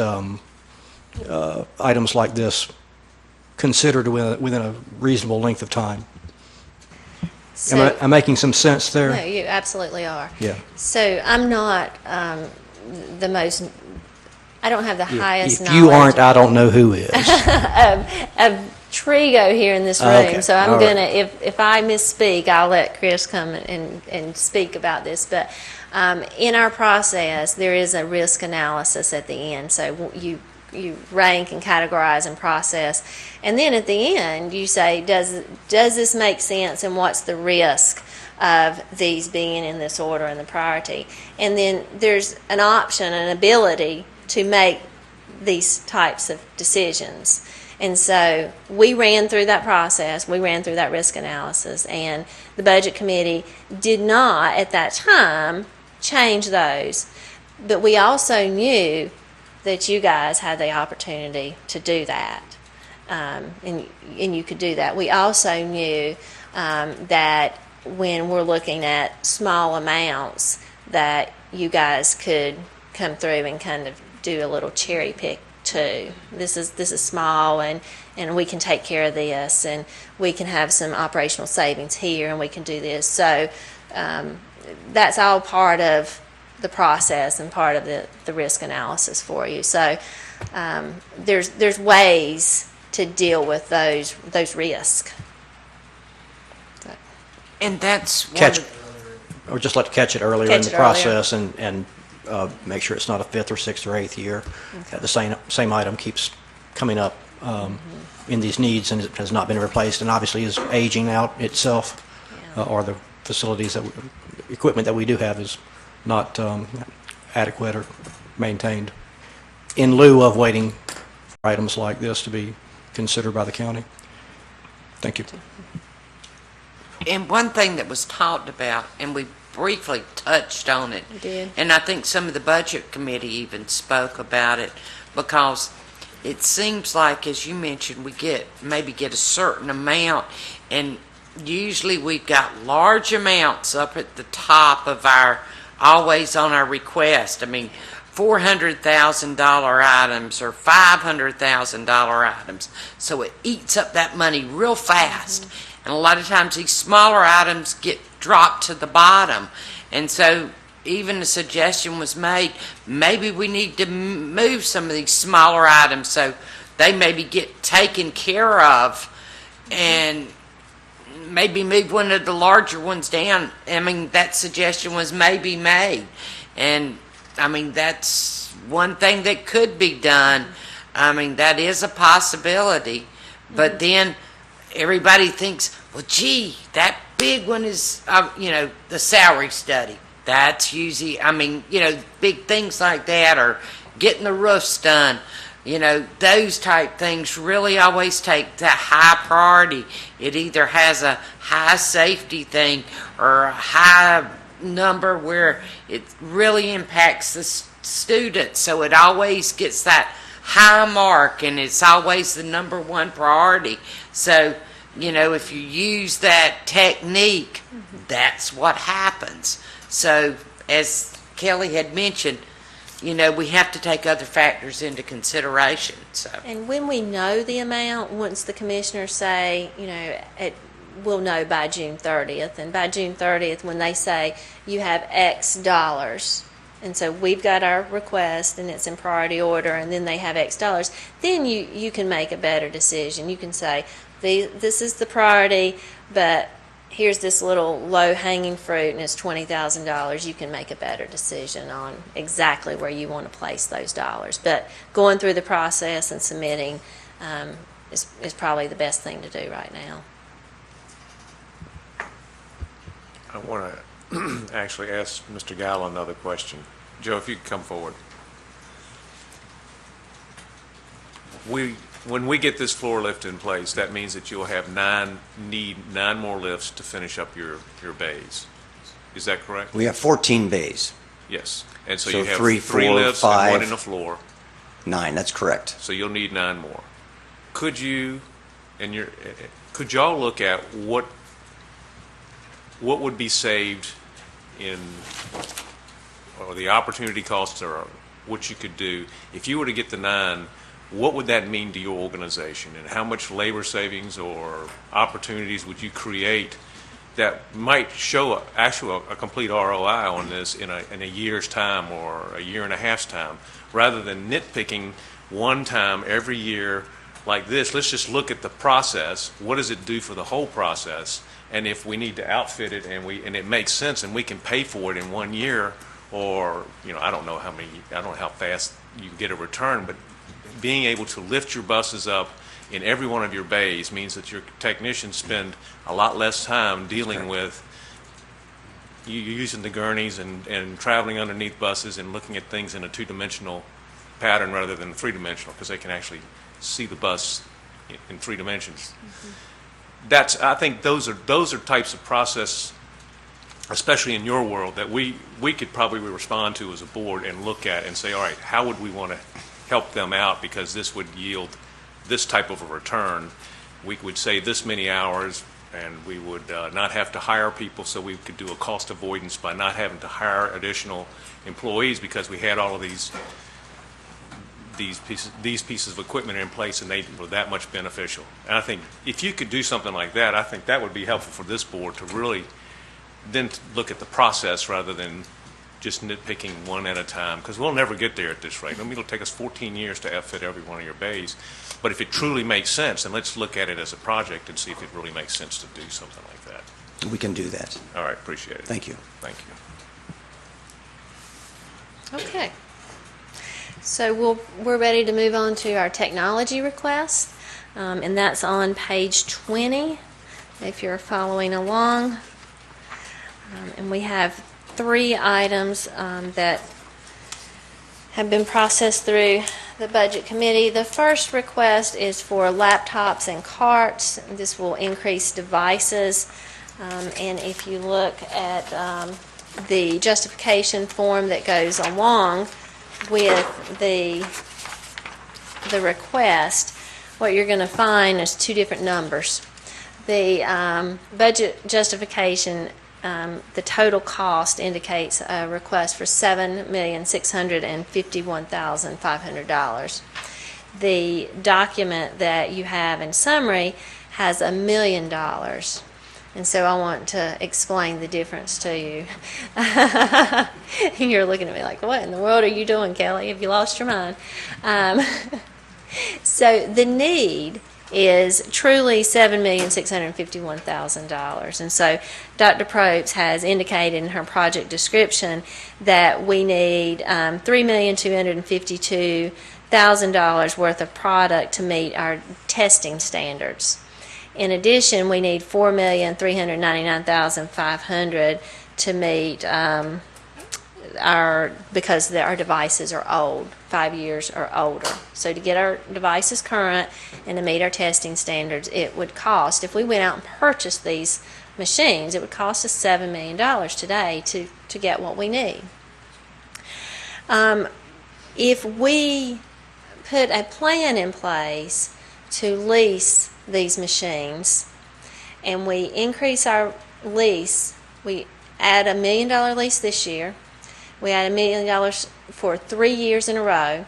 items like this considered within a reasonable length of time. So, Am I making some sense there? No, you absolutely are. Yeah. So I'm not the most, I don't have the highest If knowledge. you aren't, I don't know who is. of Trigo here in this room. Okay. So I'm All going right. to, if I misspeak, I'll let Chris come and speak about this. But in our process, there is a risk analysis at the end. So you rank and categorize and process. And then at the end, you say, does this make sense, and what's the risk of these being in this order and the priority? And then there's an option, an ability to make these types of decisions. And so we ran through that process, we ran through that risk analysis, and the budget committee did not at that time change those. But we also knew that you guys had the opportunity to do that, and you could do that. We also knew that when we're looking at small amounts, that you guys could come through and kind of do a little cherry pick too. This is small, and we can take care of this, and we can have some operational savings here, and we can do this. So that's all part of the process and part of the risk analysis for you. So there's ways to deal with those risks. And that's Catch, or just like to catch it earlier in Catch the it earlier. process and make sure it's not a 5th or 6th or 8th year. That the same item keeps coming up in these needs, and it has not been replaced, and obviously is aging out itself, or the facilities equipment that we do have is not adequate or maintained, in lieu of waiting for items like this to be considered by the county. Thank you. And one thing that was talked about, and we briefly touched on it, We did. and I think some of the budget committee even spoke about it, because it seems like, as you mentioned, we maybe get a certain amount, and usually we've got large amounts up at the top of always on our request. I mean, $400,000 items or $500,000 items. So it eats up that money real fast. And a lot of times these smaller items get dropped to the bottom. And so even a suggestion was made, maybe we need to move some of these smaller items so they maybe get taken care of, and maybe move one of the larger ones down. I mean, that suggestion was maybe made. And I mean, that's one thing that could be done. I mean, that is a possibility. But then everybody thinks, well, gee, that big one is, the salary study. That's usually, big things like that, or getting the roofs done. Those type things really always take the high priority. It either has a high safety thing or a high number where it really impacts the student. So it always gets that high mark, and it's always the number one priority. So, if you use that technique, that's what happens. So, as Kelly had mentioned, we have to take other factors into consideration. So, And when we know the amount, once the commissioners say, we'll know by June 30th. And by June 30th, when they say you have X dollars, and so we've got our request and it's in priority order, and then they have X dollars, then you can make a better decision. You can say, this is the priority, but here's this little low-hanging fruit, and it's $20,000. You can make a better decision on exactly where you want to place those dollars. But going through the process and submitting is probably the best thing to do right now. I want to actually ask Mr. Gallo another question. Joe, if you could come forward. When we get this floor lift in place, that means that you'll have need nine more lifts to finish up your bays. Is that correct? We have 14 bays. Yes. And so So you have three, three four, lifts five. and one in the floor. 9, that's correct. So you'll need 9 more. Could y'all look at what would be saved or the opportunity costs, or what you could do if you were to get the 9? What would that mean to your organization, and how much labor savings or opportunities would you create that might show a complete ROI on this in a year's time or a year and a half's time, rather than nitpicking one time every year like this? Let's just look at the process. What does it do for the whole process? And if we need to outfit it and it makes sense and we can pay for it in 1 year, or I don't know how fast you get a return, but being able to lift your buses up in every one of your bays means that your technicians spend a lot less time dealing with you using the gurneys and traveling underneath buses and looking at things in a two-dimensional pattern rather than three-dimensional, because they can actually see the bus in 3 dimensions. I think those are types of process, especially in your world, that we could probably respond to as a board and look at and say, all right, how would we want to help them out, because this would yield this type of a return. We would save this many hours, and we would not have to hire people, so we could do a cost avoidance by not having to hire additional employees, because we had all of these pieces of equipment in place, and they were that much beneficial. And I think if you could do something like that, I think that would be helpful for this board to really then look at the process rather than just nitpicking one at a time, because we'll never get there at this rate. I mean, it'll take us 14 years to outfit every one of your bays. But if it truly makes sense, then let's look at it as a project and see if it really makes sense to do something like that. We can do that. All right, appreciate it. Thank you. Thank you. Okay. So we're ready to move on to our technology request, and that's on page 20, if you're following along. And we have 3 items that have been processed through the Budget Committee. The first request is for laptops and carts. This will increase devices. And if you look at the justification form that goes along with the request, what you're going to find is 2 different numbers. The budget justification the total cost indicates a request for $7,651,500. The document that you have in summary has $1 million. And so I want to explain the difference to you. You're looking at me like, what in the world are you doing, Kelly? Have you lost your mind? So the need is truly $7,651,000. And so Dr. Probst has indicated in her project description that we need $3,252,000 worth of product to meet our testing standards. In addition, we need $4,399,500 to meet because our devices are old, 5 years or older. So to get our devices current and to meet our testing standards, it would cost, if we went out and purchased these machines, it would cost us $7 million today to get what we need. If we put a plan in place to lease these machines and we increase our lease, we add $1 million lease this year, we add $1 million for 3 years in a row.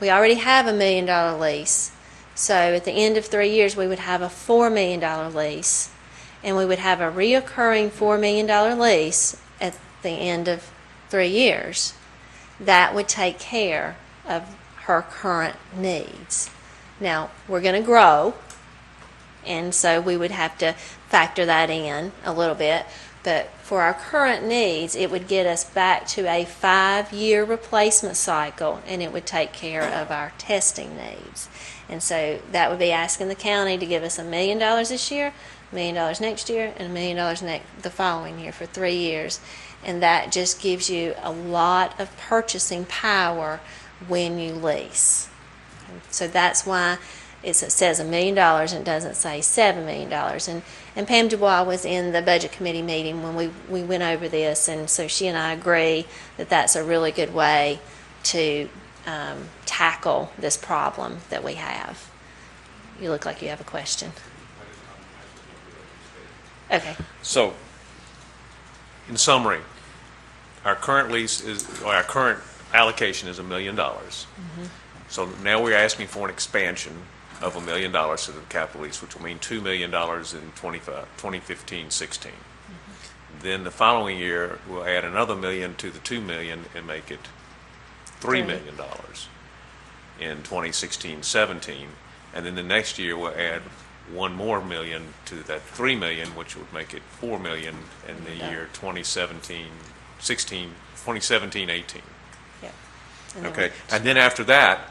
We already have $1 million lease. So at the end of 3 years, we would have a $4 million lease, and we would have a reoccurring $4 million lease at the end of 3 years. That would take care of her current needs. Now, we're going to grow, and so we would have to factor that in a little bit. But for our current needs, it would get us back to a 5-year replacement cycle, and it would take care of our testing needs. And so that would be asking the county to give us $1 million this year, $1 million next year, and $1 million the following year for 3 years. And that just gives you a lot of purchasing power when you lease. So that's why it says $1 million and it doesn't say $7 million. And Pam Dubois was in the Budget Committee meeting when we went over this, and so she and I agree that that's a really good way to tackle this problem that we have. You look like you have a question. Okay. So, in summary, our current allocation is $1 million. So now we're asking for an expansion of $1 million to the capital lease, which will mean $2 million in 2015-16. Then the following year, we'll add another $1 million to the $2 million and make it $3 million in 2016-17. And then the next year, we'll add one more million to that $3 million, which would make it $4 million in the year 2017-18. Yeah. Okay, and then after that,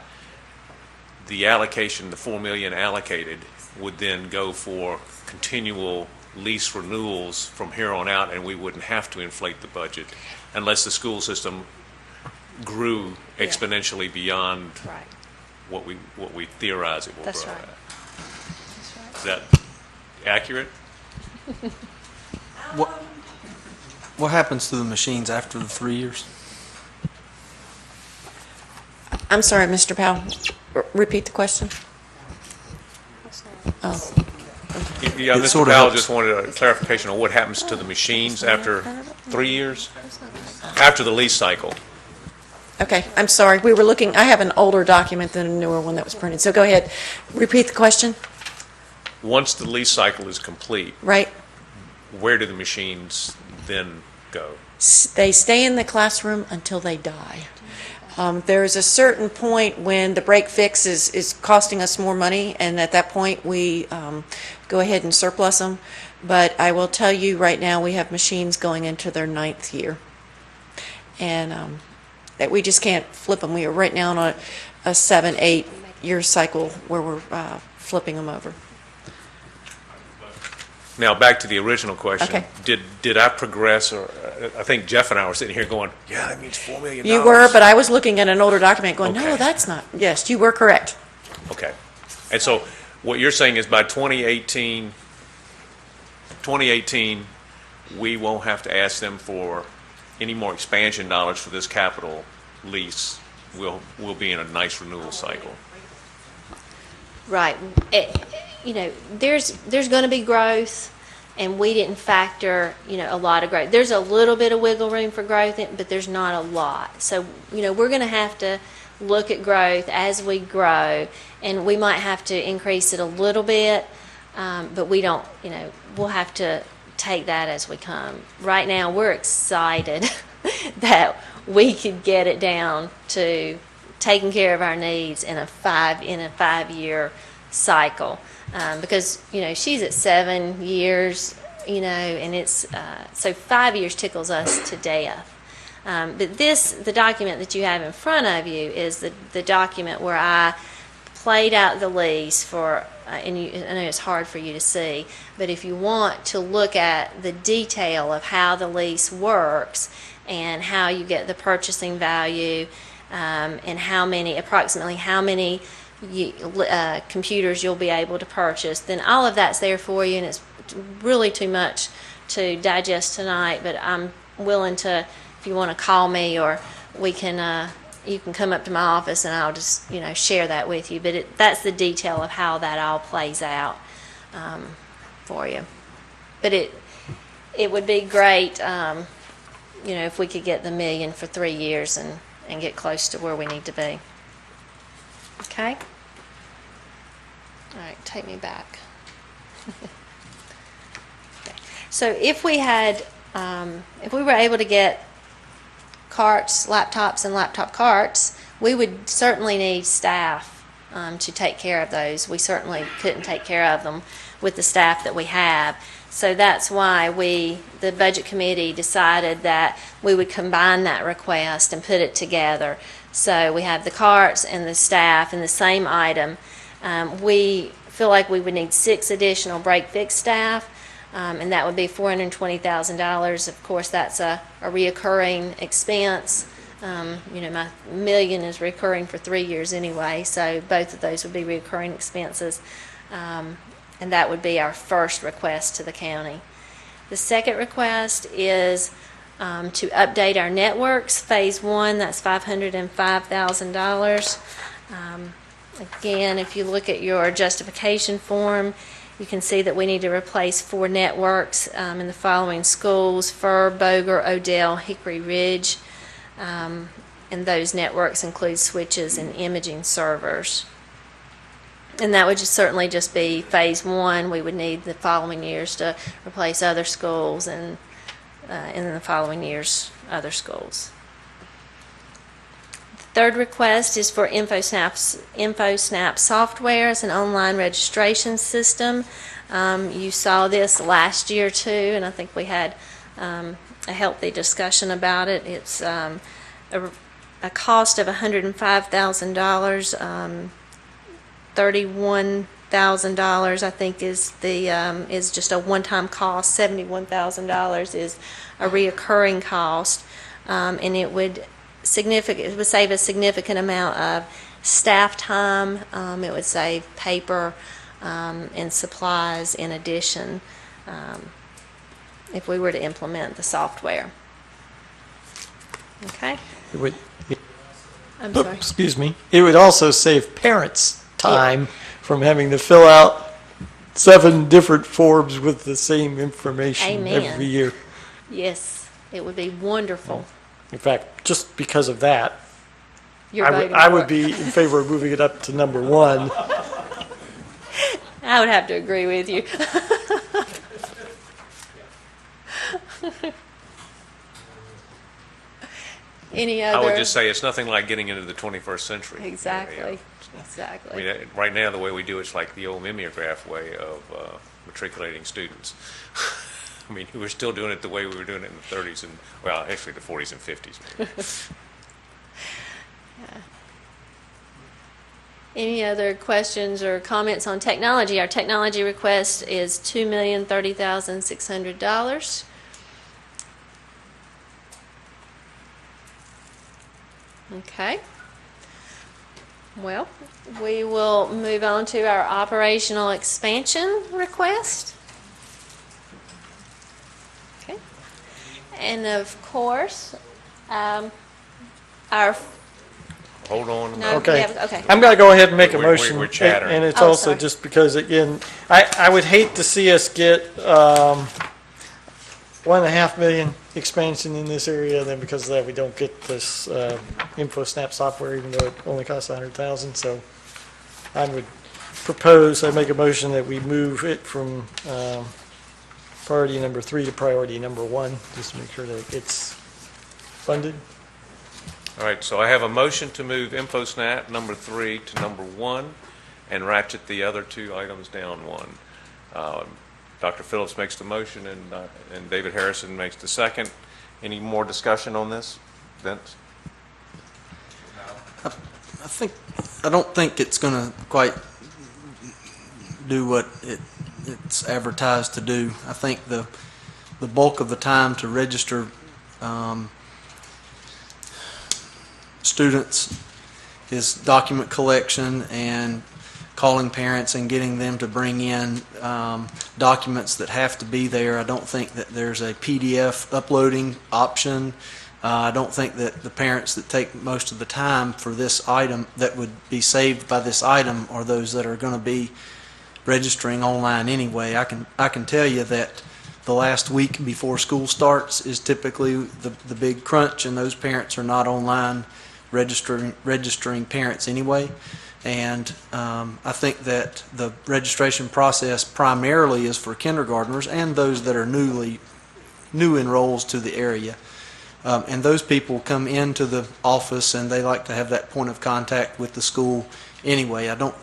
the allocation, the $4 million allocated, would then go for continual lease renewals from here on out, and we wouldn't have to inflate the budget unless the school system grew exponentially beyond what we theorize it will That's grow right. at. That's right. Is that accurate? What happens to the machines after the 3 years? I'm sorry, Mr. Powell. Repeat the question. Oh. Yeah, It Mr. sort of Powell helps. just wanted a clarification on what happens to the machines after 3 years, after the lease cycle. Okay, I'm sorry. We were looking, I have an older document than a newer one that was printed. So go ahead. Repeat the question. Once the lease cycle is complete, Right? where do the machines then go? They stay in the classroom until they die. There is a certain point when the break fix is costing us more money, and at that point we go ahead and surplus them. But I will tell you right now, we have machines going into their 9th year. And that we just can't flip them. We are right now on a 7-8 year cycle where we're flipping them over. Now, back to the original question. Okay. Did I progress, or I think Jeff and I were sitting here going, yeah, that means $4 million. You were, but I was looking at an older document going, no, Okay. that's not. Yes, you were correct. Okay. And so what you're saying is by 2018, we won't have to ask them for any more expansion dollars for this capital lease. We'll be in a nice renewal cycle. Right. There's going to be growth. and we didn't factor, a lot of growth. There's a little bit of wiggle room for growth, but there's not a lot. So, we're going to have to look at growth as we grow, and we might have to increase it a little bit, but we don't, we'll have to take that as we come. Right now, we're excited that we could get it down to taking care of our needs in a 5-year cycle, because she's at 7 years, and it's so 5 years tickles us to death. But the document that you have in front of you is the document where I played out the lease for, and I know it's hard for you to see, but if you want to look at the detail of how the lease works and how you get the purchasing value, and approximately how many computers you'll be able to purchase, then all of that's there for you, and it's really too much to digest tonight, but I'm willing to, if you want to call me, or we can, you can come up to my office and I'll just, share that with you. But that's the detail of how that all plays out for you. But it would be great, if we could get the $1 million for 3 years and get close to where we need to be. Okay? All right, take me back. Okay. So if we were able to get carts, laptops, and laptop carts, we would certainly need staff to take care of those. We certainly couldn't take care of them with the staff that we have. So that's why the budget committee decided that we would combine that request and put it together. So we have the carts and the staff in the same item. We feel like we would need 6 additional break-fix staff, and that would be $420,000. Of course, that's a reoccurring expense. My $1 million is recurring for 3 years anyway, so both of those would be reoccurring expenses. And that would be our first request to the county. The second request is to update our networks. Phase 1, that's $505,000. Again, if you look at your justification form, you can see that we need to replace 4 networks in the following schools: Fur, Boger, Odell, Hickory Ridge. And those networks include switches and imaging servers. And that would certainly just be phase 1. We would need the following years to replace other schools, and in the following years, other schools. The third request is for InfoSnap software. It's an online registration system. You saw this last year too, and I think we had a healthy discussion about it. It's a cost of $105,000. $31,000 I think is just a one-time cost. $71,000 is a reoccurring cost, and it would save a significant amount of staff time. It would save paper and supplies in addition, if we were to implement the software. Okay. I'm sorry. Excuse me. It would also save parents time from having to fill out 7 different forms with the same information Amen. every year. Yes, it would be wonderful. In fact, just because of that, You're I voting would for it. be in favor of moving it up to number 1. I would have to agree with you. Any other? I would just say it's nothing like getting into the 21st century. Exactly. Yeah. Exactly. I mean, right now, the way we do it's like the old mimeograph way of matriculating students. I mean, we're still doing it the way we were doing it in the 30s and, well, actually the 40s and 50s. Maybe. Yeah. Any other questions or comments on technology? Our technology request is $2,030,600. Okay. Well, we will move on to our operational expansion request. Okay. And of course, our hold on. No, Okay. yeah, okay. I'm going to go ahead and make a We're motion. chattering. And it's Oh, also sorry. just because, again, I would hate to see us get 1.5 million expansion in this area, and then because of that, we don't get this InfoSnap software, even though it only costs 100,000. So I would propose, I make a motion that we move it from priority number 3 to priority number 1, just to make sure that it gets funded. All right, so I have a motion to move InfoSnap number 3 to number 1 and ratchet the other 2 items down 1. Dr. Phillips makes the motion and David Harrison makes the second. Any more discussion on this, Vince? I don't think it's going to quite do what it's advertised to do. I think the bulk of the time to register students is document collection and calling parents and getting them to bring in documents that have to be there. I don't think that there's a PDF uploading option. I don't think that the parents that take most of the time for this item that would be saved by this item are those that are going to be registering online anyway. I can tell you that the last week before school starts is typically the big crunch, and those parents are not online registering parents anyway. And I think that the registration process primarily is for kindergartners and those that are new enrolls to the area. And those people come into the office and they like to have that point of contact with the school anyway. I don't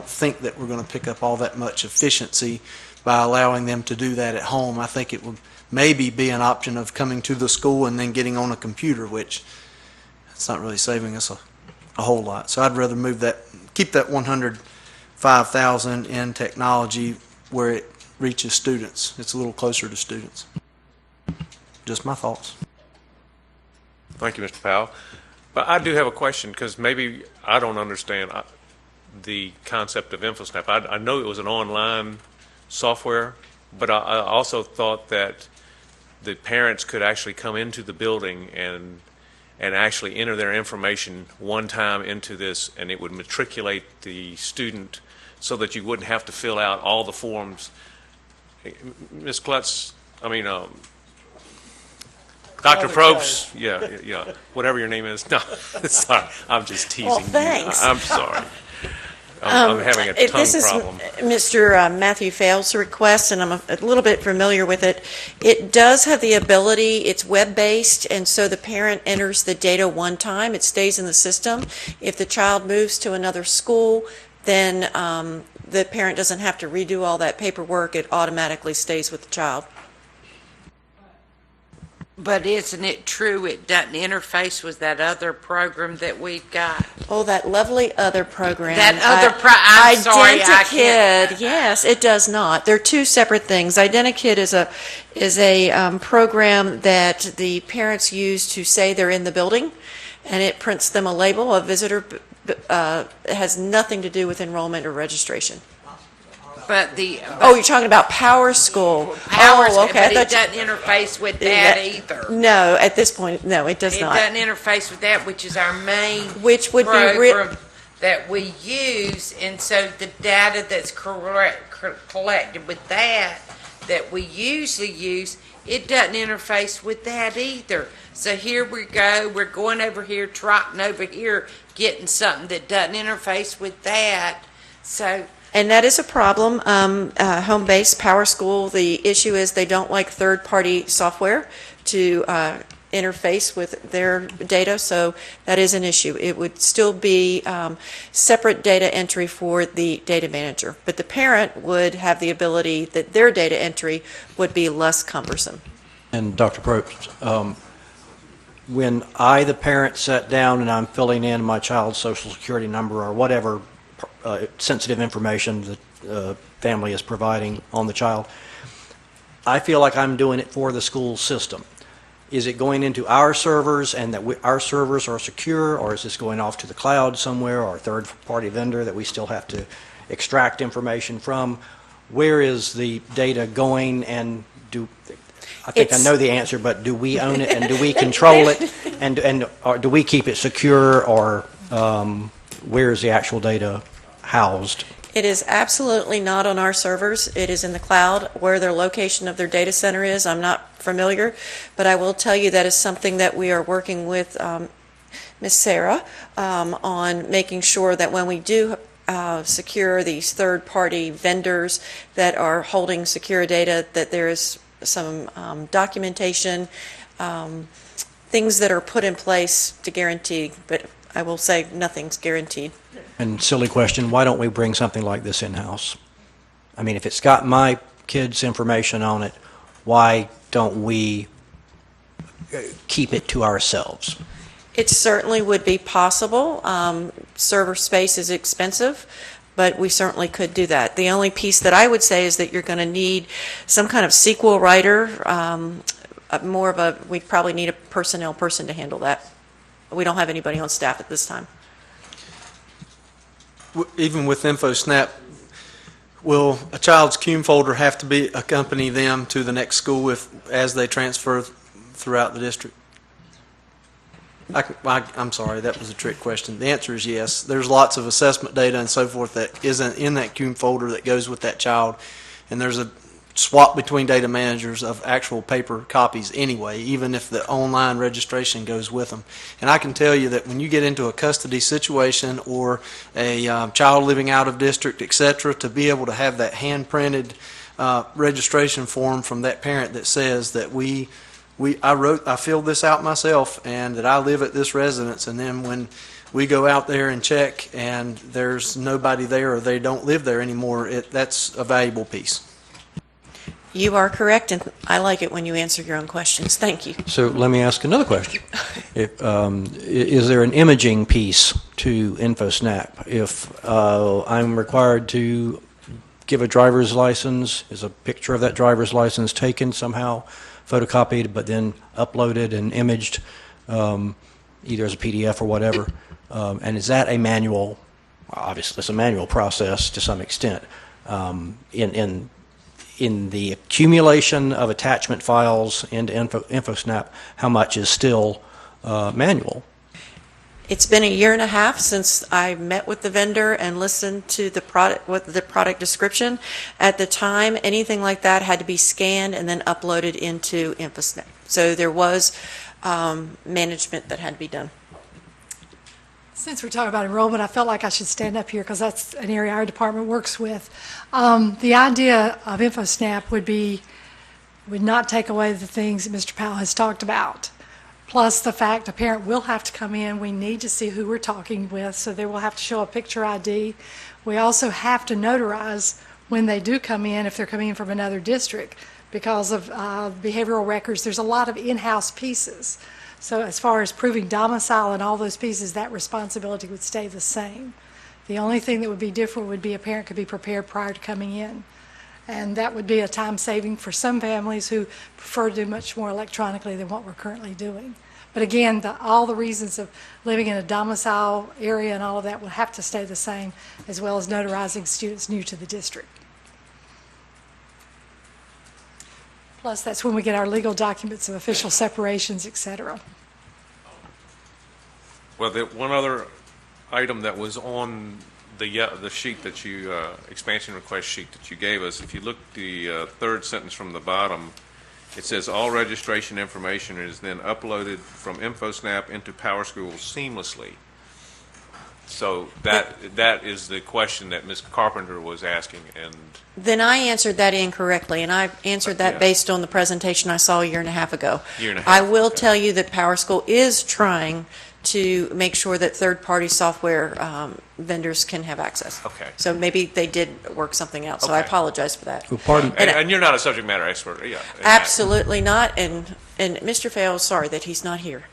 think that we're going to pick up all that much efficiency by allowing them to do that at home. I think it would maybe be an option of coming to the school and then getting on a computer, which it's not really saving us a whole lot. So I'd rather move that, keep that 105,000 in technology where it reaches students. It's a little closer to students. Just my thoughts. Thank you, Mr. Powell. But I do have a question, because maybe I don't understand the concept of InfoSnap. I know it was an online software, but I also thought that the parents could actually come into the building and actually enter their information one time into this, and it would matriculate the student so that you wouldn't have to fill out all the forms. Ms. Kluttz, Dr. Probst, yeah, whatever your name is. No, sorry, I'm just teasing Well, you. thanks. I'm sorry. I'm having a tongue This is problem. Mr. Matthew Fales' request, and I'm a little bit familiar with it. It does have the ability, it's web-based, and so the parent enters the data one time. It stays in the system. If the child moves to another school, then the parent doesn't have to redo all that paperwork. It automatically stays with the child. But isn't it true it doesn't interface with that other program that we've got? Oh, that lovely other program. I'm sorry, I can't. IdentiKid, yes, it does not. They're two separate things. IdentiKid is a program that the parents use to say they're in the building, and it prints them a label, a visitor. It has nothing to do with enrollment or registration. But Oh, you're talking about Power School. Powers, Oh, okay. but it doesn't interface with that either. No, at this point, no, it does not. It doesn't interface with that, which is our main Which would be program that we use, and so the data that's collected with that we usually use, it doesn't interface with that either. So here we go, we're going over here, trotting over here, getting something that doesn't interface with that. So. And that is a problem. Home-based Power School, the issue is they don't like third-party software to interface with their data, so that is an issue. It would still be separate data entry for the data manager, but the parent would have the ability that their data entry would be less cumbersome. And Dr. Probst, when I, the parent, sat down and I'm filling in my child's social security number or whatever sensitive information the family is providing on the child, I feel like I'm doing it for the school system. Is it going into our servers and that our servers are secure, or is this going off to the cloud somewhere or a third-party vendor that we still have to extract information from? Where is the data going, and I think I know the answer, but do we own it and do we control it, and or do we keep it secure, or where is the actual data housed? It is absolutely not on our servers. It is in the cloud. Where their location of their data center is, I'm not familiar, but I will tell you that is something that we are working with Ms. Sarah on making sure that when we do secure these third-party vendors that are holding secure data, that there is some documentation, things that are put in place to guarantee, but I will say nothing's guaranteed. And silly question, why don't we bring something like this in-house? I mean, if it's got my kids' information on it, why don't we keep it to ourselves? It certainly would be possible. Server space is expensive, but we certainly could do that. The only piece that I would say is that you're going to need some kind of SQL writer, we'd probably need a personnel person to handle that. We don't have anybody on staff at this time. Even with InfoSnap, will a child's CUME folder have to accompany them to the next school as they transfer throughout the district? I'm sorry, that was a trick question. The answer is yes. There's lots of assessment data and so forth that isn't in that CUME folder that goes with that child, and there's a swap between data managers of actual paper copies anyway, even if the online registration goes with them. And I can tell you that when you get into a custody situation or a child living out of district, etc., to be able to have that hand-printed registration form from that parent that says that I filled this out myself and that I live at this residence, and then when we go out there and check and there's nobody there or they don't live there anymore, that's a valuable piece. You are correct, and I like it when you answer your own questions. Thank you. So let me ask another question. Is there an imaging piece to InfoSnap? If I'm required to give a driver's license, is a picture of that driver's license taken somehow, photocopied, but then uploaded and imaged, either as a PDF or whatever? And is that a manual? Obviously, it's a manual process to some extent. In the accumulation of attachment files into InfoSnap, how much is still manual? It's been 1.5 years since I met with the vendor and listened to the product description. At the time, anything like that had to be scanned and then uploaded into InfoSnap. So there was management that had to be done. Since we're talking about enrollment, I felt like I should stand up here because that's an area our department works with. The idea of InfoSnap would not take away the things that Mr. Powell has talked about. Plus the fact a parent will have to come in. We need to see who we're talking with, so they will have to show a picture ID. We also have to notarize when they do come in, if they're coming in from another district, because of behavioral records. There's a lot of in-house pieces. So as far as proving domicile and all those pieces, that responsibility would stay the same. The only thing that would be different would be a parent could be prepared prior to coming in. And that would be a time saving for some families who prefer to do much more electronically than what we're currently doing. But again, all the reasons of living in a domicile area and all of that will have to stay the same, as well as notarizing students new to the district. Plus, that's when we get our legal documents of official separations, etc. Well, one other item that was on the sheet that you, expansion request sheet that you gave us, if you look at the third sentence from the bottom, it says all registration information is then uploaded from InfoSnap into PowerSchool seamlessly. So that is the question that Ms. Carpenter was asking, and Then I answered that incorrectly, and I answered that based on the presentation I saw 1.5 years ago. I will tell you that PowerSchool is trying to make sure that third-party software vendors can have access. Okay. So maybe they did work something out, so I Okay. apologize for that. Well, pardon. and you're not a subject matter expert, yeah. in that. Absolutely not, and Mr. Fayol, sorry that he's not here.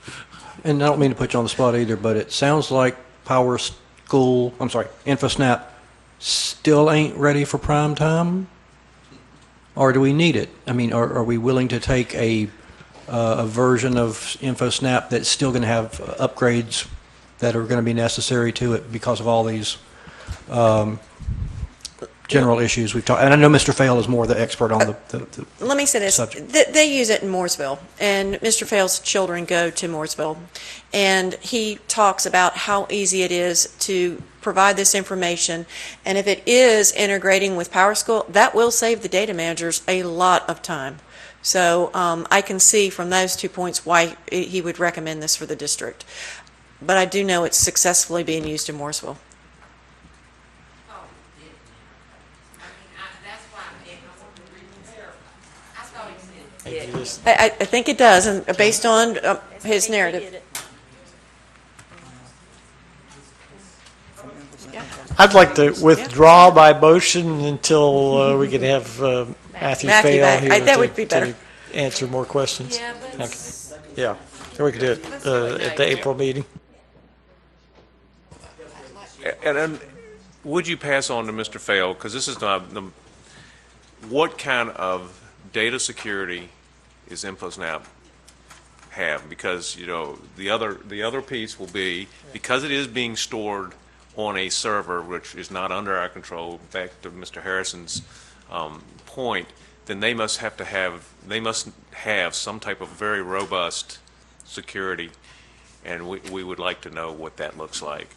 And I don't mean to put you on the spot either, but it sounds like InfoSnap still ain't ready for prime time? Or do we need it? I mean, are we willing to take a version of InfoSnap that's still going to have upgrades that are going to be necessary to it because of all these general issues we've talked, and I know Mr. Fail is more the expert on the Let me say this. subject. They use it in Mooresville, and Mr. Fail's children go to Mooresville. And he talks about how easy it is to provide this information. And if it is integrating with PowerSchool, that will save the data managers a lot of time. So I can see from those 2 points why he would recommend this for the district. But I do know it's successfully being used in Mooresville. I think it does, and based on his narrative. I'd like to withdraw my motion until we can have Matthew Matthew Fail back. here That would be better. to answer more questions. Yeah, but Okay. Yeah, so we could do it at the April meeting. And then, would you pass on to Mr. Fail, because this is not what kind of data security is InfoSnap have? Because, you know, the other piece will be, because it is being stored on a server which is not under our control, back to Mr. Harrison's point, then they must have some type of very robust security, and we would like to know what that looks like.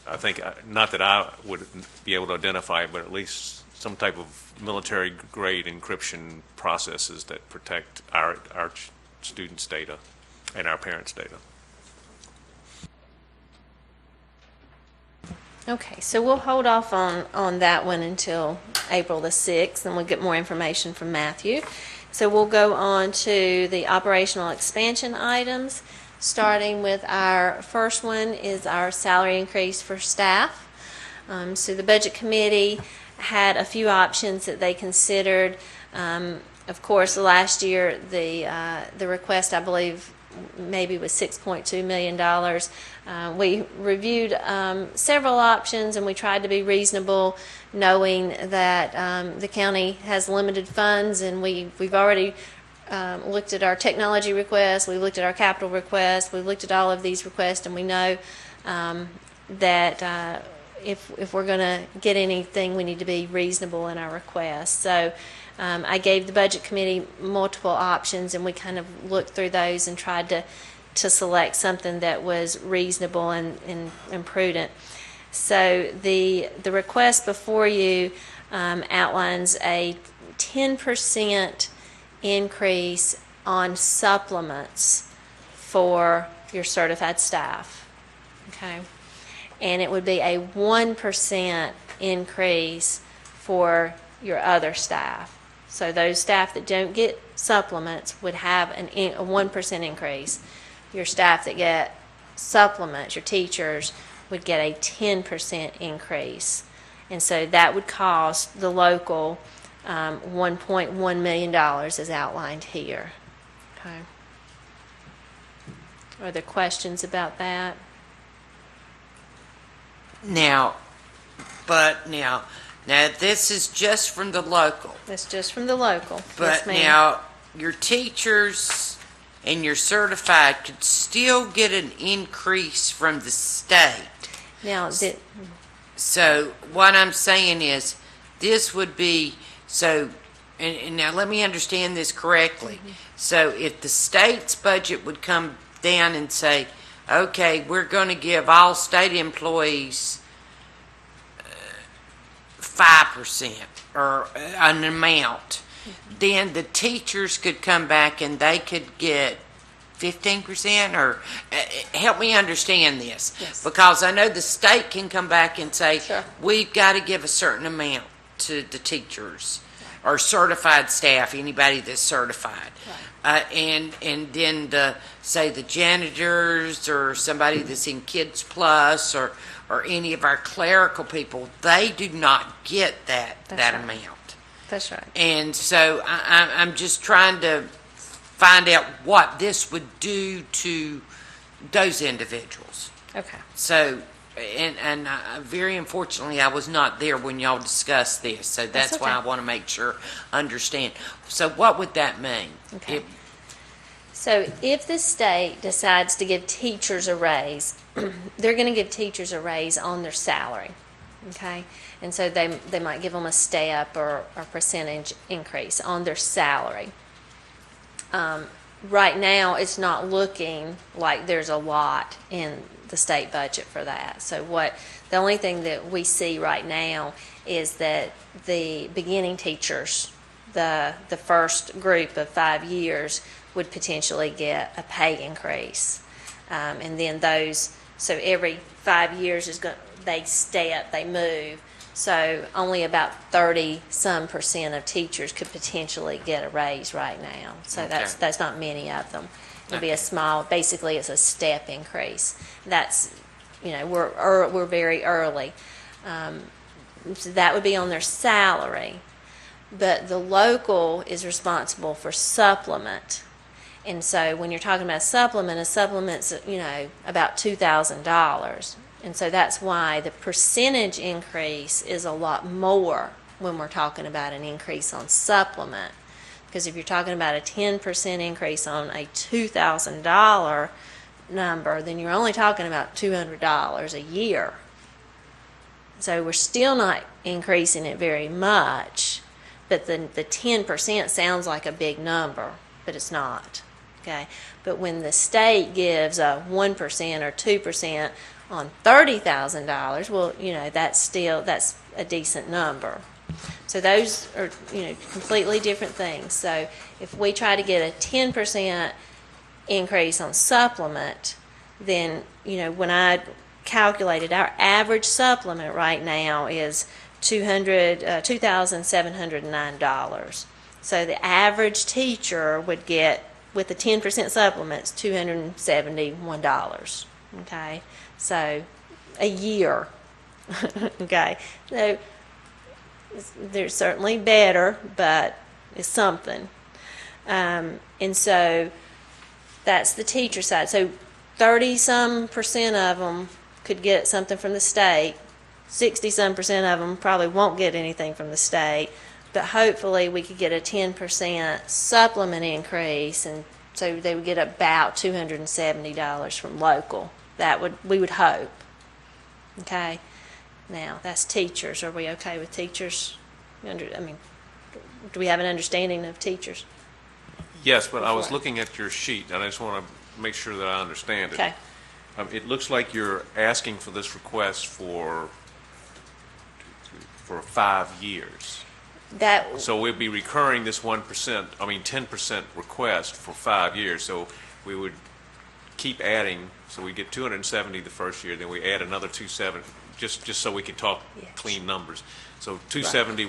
I think, not that I would be able to identify it, but at least some type of military-grade encryption processes that protect our students' data and our parents' data. Okay, so we'll hold off on that one until April the 6th, and we'll get more information from Matthew. So we'll go on to the operational expansion items, starting with our first one is our salary increase for staff. So the Budget Committee had a few options that they considered. Of course, last year, the request, I believe, maybe was $6.2 million. We reviewed several options, and we tried to be reasonable, knowing that the county has limited funds, and we've already looked at our technology requests, we looked at our capital requests, we looked at all of these requests, and we know that if we're going to get anything, we need to be reasonable in our requests. So I gave the Budget Committee multiple options, and we kind of looked through those and tried to select something that was reasonable and prudent. So the request before you outlines a 10% increase on supplements for your certified staff. Okay. And it would be a 1% increase for your other staff. So those staff that don't get supplements would have a 1% increase. Your staff that get supplements, your teachers, would get a 10% increase. And so that would cost the local $1.1 million as outlined here. Okay. Are there questions about that? Now, this is just from the local. That's just from the local. But Yes, ma'am. now, your teachers and your certified could still get an increase from the state. Now, So what I'm saying is, this would be, so, and now let me understand this correctly. So if the state's budget would come down and say, okay, we're going to give all state employees 5% or an amount, then the teachers could come back and they could get 15%, or help me understand this. Yes. Because I know the state can come back and say, Sure. we've got to give a certain amount to the teachers or certified staff, anybody that's certified. And then say the janitors or somebody that's in Kids Plus or any of our clerical people, they do not get that right. amount. That's right. And so I'm just trying to find out what this would do to those individuals. Okay. So, and very unfortunately, I was not there when y'all discussed this, so that's why I okay. want to make sure, understand. So what would that mean? Okay. So if the state decides to give teachers a raise, they're going to give teachers a raise on their salary. Okay, and so they might give them a step or percentage increase on their salary. Right now, it's not looking like there's a lot in the state budget for that. So the only thing that we see right now is that the beginning teachers, the first group of 5 years, would potentially get a pay increase. And then so every 5 years they move. So only about 30-some% of teachers could potentially get a raise right now. So Okay. that's not many of them. It'll be a small, basically it's a step increase. That's, we're very early. So that would be on their salary. But the local is responsible for supplement. And so when you're talking about a supplement's, about $2,000. And so that's why the percentage increase is a lot more when we're talking about an increase on supplement. Because if you're talking about a 10% increase on a $2,000 number, then you're only talking about $200 a year. So we're still not increasing it very much, but the 10% sounds like a big number, but it's not. Okay, but when the state gives a 1% or 2% on $30,000, well, that's a decent number. So those are, completely different things. So if we try to get a 10% increase on supplement, then, when I calculated our average supplement right now is $2,709. So the average teacher would get, with the 10% supplements, $271. Okay, so a year. Okay, so they're certainly better, but it's something. And so that's the teacher side. So 30-some% of them could get something from the state. 60-some% of them probably won't get anything from the state. But hopefully we could get a 10% supplement increase, and so they would get about $270 from local. We would hope. Okay. Now that's teachers. Are we okay with teachers? Do we have an understanding of teachers? Yes, but I was looking at your sheet, and I just want to make sure that I understand it. Okay. It looks like you're asking for this request for 5 years. So we'll be recurring this 10% request for 5 years. So we would keep adding. So we get 270 the first year, then we add another 270, just so we can talk clean numbers. So 270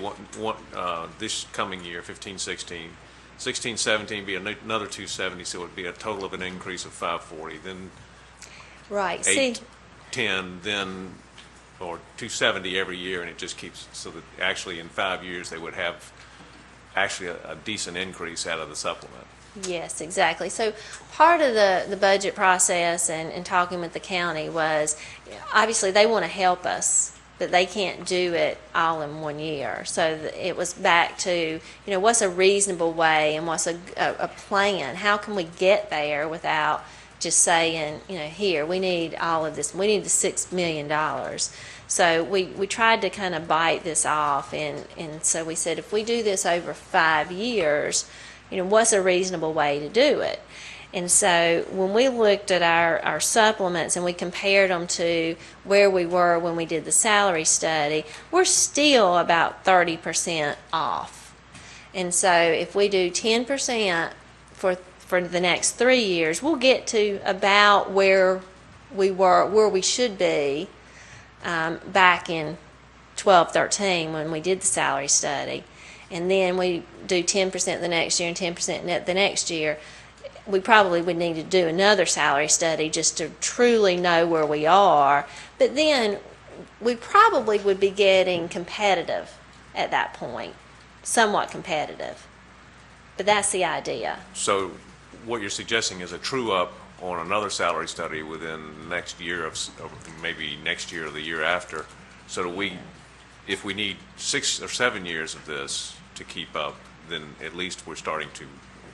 this coming year, 15-16. 16-17 be another 270, so it would be a total of an increase of 540. Then right. 8-10, then or 270 every year, and it just keeps, so that actually in 5 years they would have actually a decent increase out of the supplement. Yes, exactly. So part of the budget process and talking with the county was, obviously they want to help us, but they can't do it all in 1 year. So it was back to, what's a reasonable way and what's a plan? How can we get there without just saying, here, we need all of this. We need the $6 million. So we tried to kind of bite this off, and so we said, if we do this over 5 years, what's a reasonable way to do it? And so when we looked at our supplements and we compared them to where we were when we did the salary study, we're still about 30% off. And so if we do 10% for the next 3 years, we'll get to about where we should be back in 12-13 when we did the salary study. And then we do 10% the next year and 10% the next year. We probably would need to do another salary study just to truly know where we are. But then we probably would be getting competitive at that point, somewhat competitive. But that's the idea. So what you're suggesting is a true up on another salary study within the next year of maybe next year or the year after, so that if we need 6 or 7 years of this to keep up, then at least we're starting to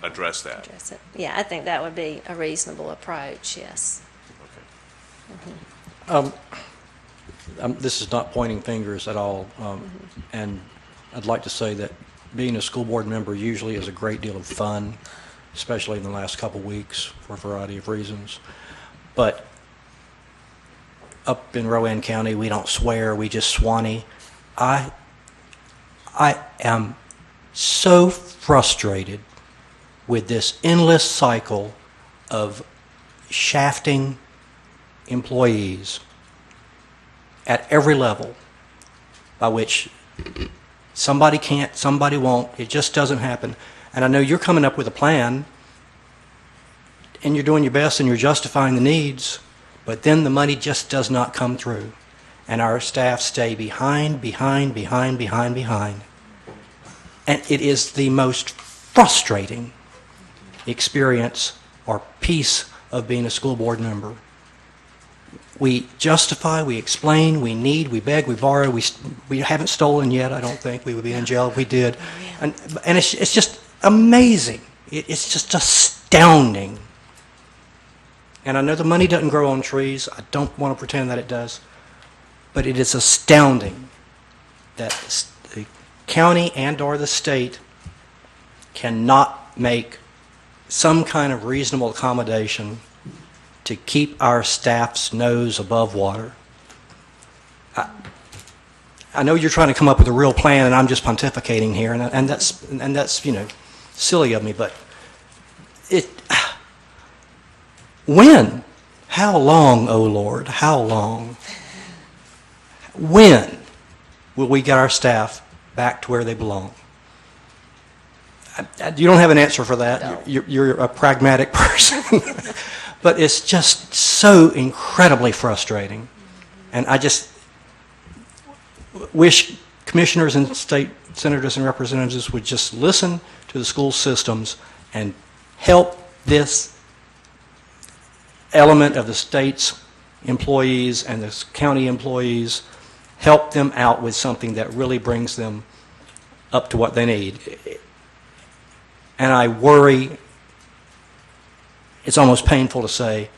address that. Yeah, I think that would be a reasonable approach, yes. Okay. this is not pointing fingers at all, and I'd like to say that being a school board member usually is a great deal of fun, especially in the last couple weeks for a variety of reasons. But up in Rowan County, we don't swear, we just Swanee. I am so frustrated with this endless cycle of shafting employees at every level, by which somebody can't, somebody won't, it just doesn't happen. And I know you're coming up with a plan, and you're doing your best, and you're justifying the needs, but then the money just does not come through. And our staff stay behind. And it is the most frustrating experience or piece of being a school board member. We justify, we explain, we need, we beg, we borrow. We haven't stolen yet, I don't think. We would be in jail if we did. And it's just amazing. It's just astounding. And I know the money doesn't grow on trees. I don't want to pretend that it does. But it is astounding that the county and or the state cannot make some kind of reasonable accommodation to keep our staff's nose above water. I know you're trying to come up with a real plan, and I'm just pontificating here, and that's silly of me. But when? How long, oh Lord? How long? When will we get our staff back to where they belong? You don't have an answer for that. No. You're a pragmatic person. But it's just so incredibly frustrating. And I just wish commissioners and state senators and representatives would just listen to the school systems and help this element of the state's employees and the county employees, help them out with something that really brings them up to what they need. And I worry, it's almost painful to say,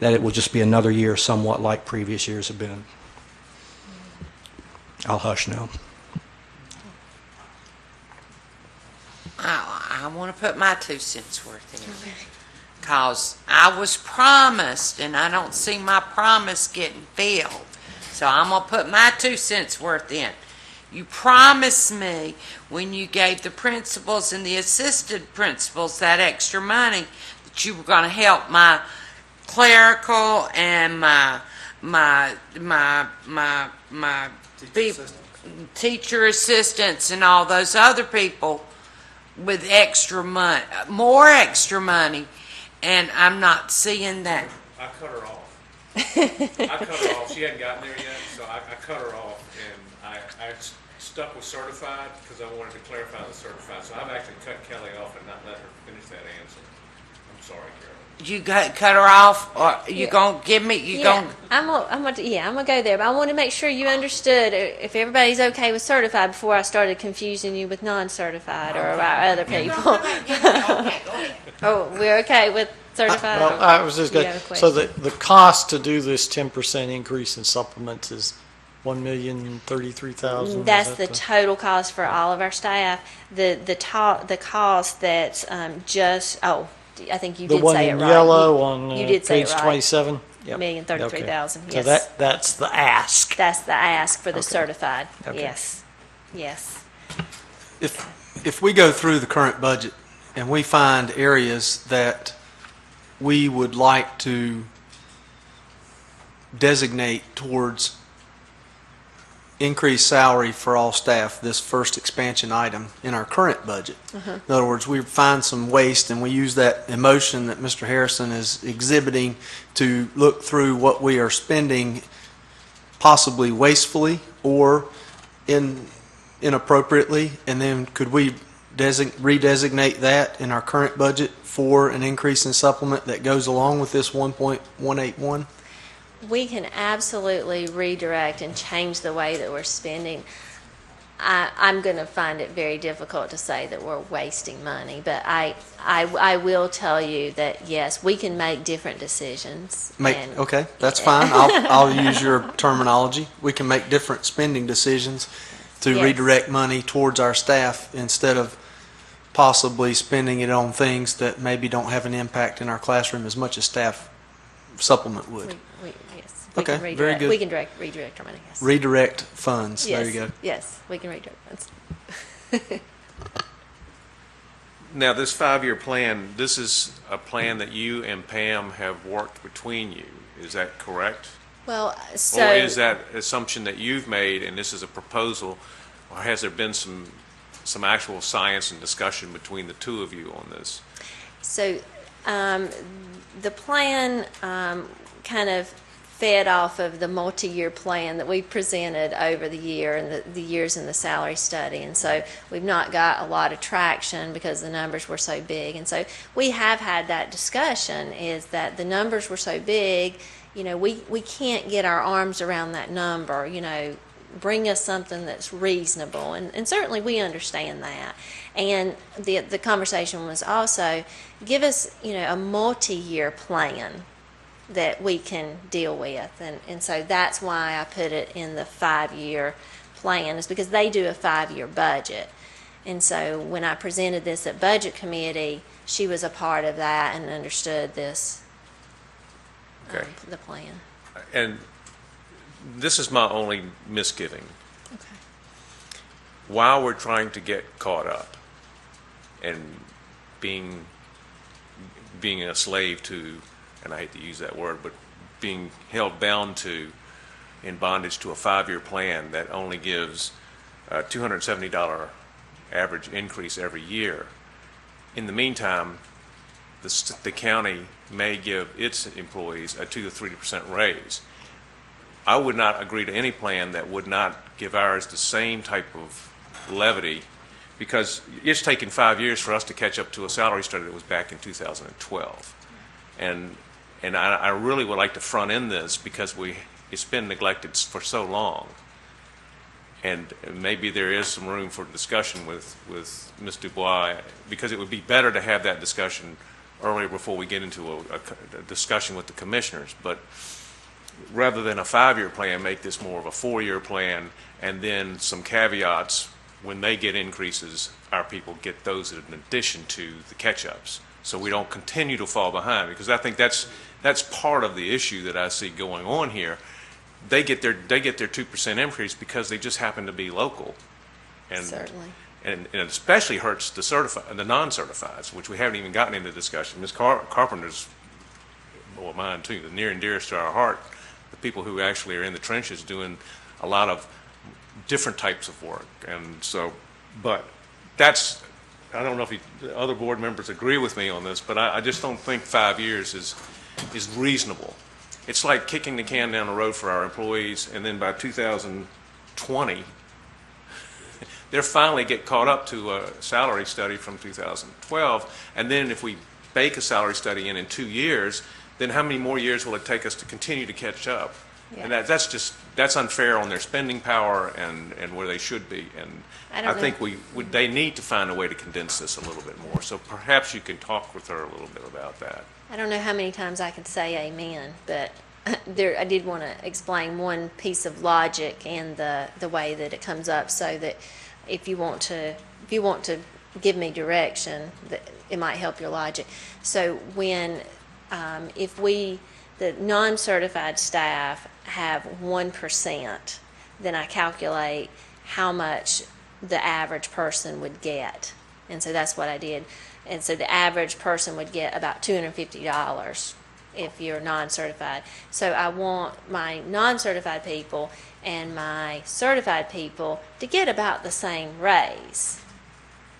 that it will just be another year somewhat like previous years have been. I'll hush now. I want to put my 2 cents worth in. Because I was promised, and I don't see my promise getting filled. So I'm going to put my 2 cents worth in. You promised me when you gave the principals and the assistant principals that extra money that you were going to help my clerical and my teacher assistants and all those other people with extra money, more extra money, and I'm not seeing that. I cut her off. I cut her off. She hadn't gotten there yet, so I cut her off, and I stuck with certified because I wanted to clarify the certified. So I've actually cut Kelly off and not let her finish that answer. I'm sorry, Carolyn. You cut her off, or you gonna give me? I'm gonna go there, but I want to make sure you understood if everybody's okay with certified before I started confusing you with non-certified or our other people. Oh, we're okay with certified. Well, I was just going. So the cost to do this 10% increase in supplements is $1,033,000. That's the total cost for all of our staff. The cost that's I think you did say it right. The one in yellow on you did say page it right. 27? Yep. $1,033,000, Okay. yes. So that's the ask. That's the ask for the certified, Okay. yes. Yes. If we go through the current budget and we find areas that we would like to designate towards increased salary for all staff, this first expansion item in our current budget. In other words, we find some waste and we use that emotion that Mr. Harrison is exhibiting to look through what we are spending possibly wastefully or inappropriately, and then could we redesignate that in our current budget for an increase in supplement that goes along with this 1.181? We can absolutely redirect and change the way that we're spending. I'm going to find it very difficult to say that we're wasting money, but I will tell you that, yes, we can make different decisions. and- Okay, that's fine. I'll use your terminology. We can make different spending decisions to Yes. redirect money towards our staff instead of possibly spending it on things that maybe don't have an impact in our classroom as much as staff supplement would. Yes. Okay, can very good. We can redirect our money, yes. Redirect funds. Yes, There you go. Yes, we can redirect funds. Now, this 5-year plan, this is a plan that you and Pam have worked between you. Is that correct? Well, so. Or is that assumption that you've made and this is a proposal, or has there been some actual science and discussion between the two of you on this? So the plan kind of fed off of the multi-year plan that we presented over the year and the years in the salary study. And so we've not got a lot of traction because the numbers were so big. And so we have had that discussion, is that the numbers were so big, we can't get our arms around that number, bring us something that's reasonable. And certainly we understand that. And the conversation was also, give us, a multi-year plan that we can deal with. And so that's why I put it in the 5-year plan, is because they do a 5-year budget. And so when I presented this at Budget Committee, she was a part of that and understood this, the plan. And this is my only misgiving. Okay. While we're trying to get caught up and being a slave to, and I hate to use that word, but being held bound to, in bondage to a 5-year plan that only gives a $270 average increase every year. In the meantime, the county may give its employees a 2 to 3% raise. I would not agree to any plan that would not give ours the same type of levity, because it's taken 5 years for us to catch up to a salary study that was back in 2012. And I really would like to front end this because it's been neglected for so long. And maybe there is some room for discussion with Ms. Dubois, because it would be better to have that discussion earlier before we get into a discussion with the commissioners. But rather than a 5-year plan, make this more of a 4-year plan, and then some caveats. When they get increases, our people get those in addition to the catch-ups, so we don't continue to fall behind. Because I think that's part of the issue that I see going on here. They get their 2% increase because they just happen to be local, and Certainly. And it especially hurts the non-certifieds, which we haven't even gotten into discussion. Ms. Carpenter's, well, mine too, the near and dearest to our heart, the people who actually are in the trenches doing a lot of different types of work. And so, but that's, I don't know if the other board members agree with me on this, but I just don't think 5 years is reasonable. It's like kicking the can down the road for our employees, and then by 2020, they'll finally get caught up to a salary study from 2012, and then if we bake a salary study in 2 years, then how many more years will it take us to continue to catch up? Yeah. And that's unfair on their spending power and where they should be. And I think they need to find a way to condense this a little bit more. So perhaps you can talk with her a little bit about that. I don't know how many times I can say amen, but I did want to explain one piece of logic and the way that it comes up, so that if you want to give me direction, that it might help your logic. So when if the non-certified staff have 1%, then I calculate how much the average person would get. And so that's what I did. And so the average person would get about $250 if you're non-certified. So I want my non-certified people and my certified people to get about the same raise,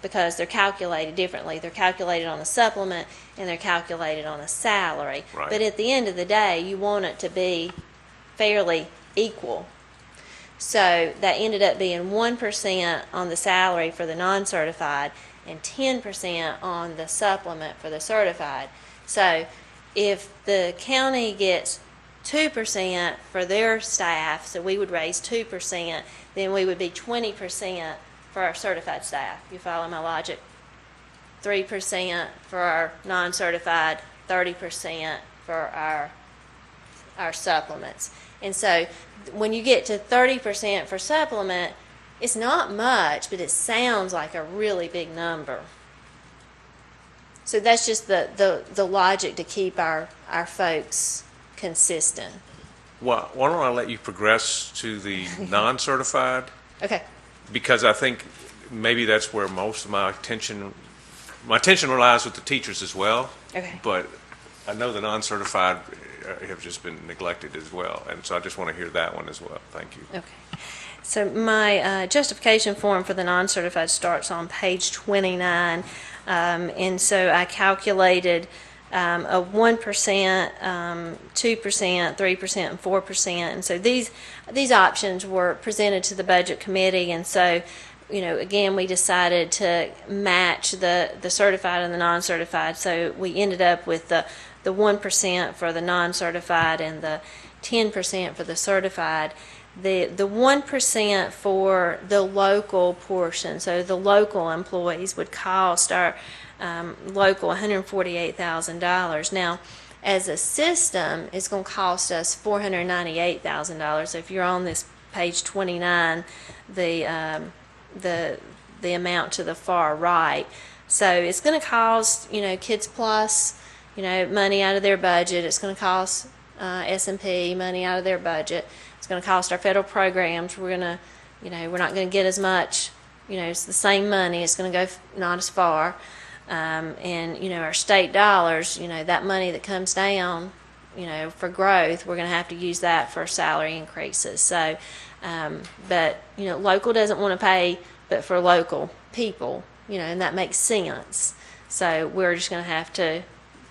because they're calculated differently. They're calculated on a supplement and they're calculated on a salary. Right. But at the end of the day, you want it to be fairly equal. So that ended up being 1% on the salary for the non-certified and 10% on the supplement for the certified. So if the county gets 2% for their staff, so we would raise 2%, then we would be 20% for our certified staff. You follow my logic? 3% for our non-certified, 30% for our supplements. And so when you get to 30% for supplement, it's not much, but it sounds like a really big number. So that's just the logic to keep our folks consistent. Well, why don't I let you progress to the non-certified? Okay. Because I think maybe that's where most of my attention relies with the teachers as well. Okay. But I know the non-certified have just been neglected as well, and so I just want to hear that one as well. Thank you. Okay. So my justification form for the non-certified starts on page 29, and so I calculated a 1%, 2%, 3%, and 4%, and so these options were presented to the budget committee, and so again, we decided to match the certified and the non-certified, so we ended up with the 1% for the non-certified and the 10% for the certified. The 1% for the local portion, so the local employees, would cost our local $148,000. Now, as a system, it's going to cost us $498,000. So if you're on this page 29, the amount to the far right. So it's going to cost, Kids Plus, money out of their budget. It's going to cost S&P money out of their budget. It's going to cost our federal programs. We're not going to get as much. It's the same money. It's going to go not as far. And our state dollars, that money that comes down, for growth, we're going to have to use that for salary increases. So, but local doesn't want to pay, but for local people, and that makes sense. So we're just going to have to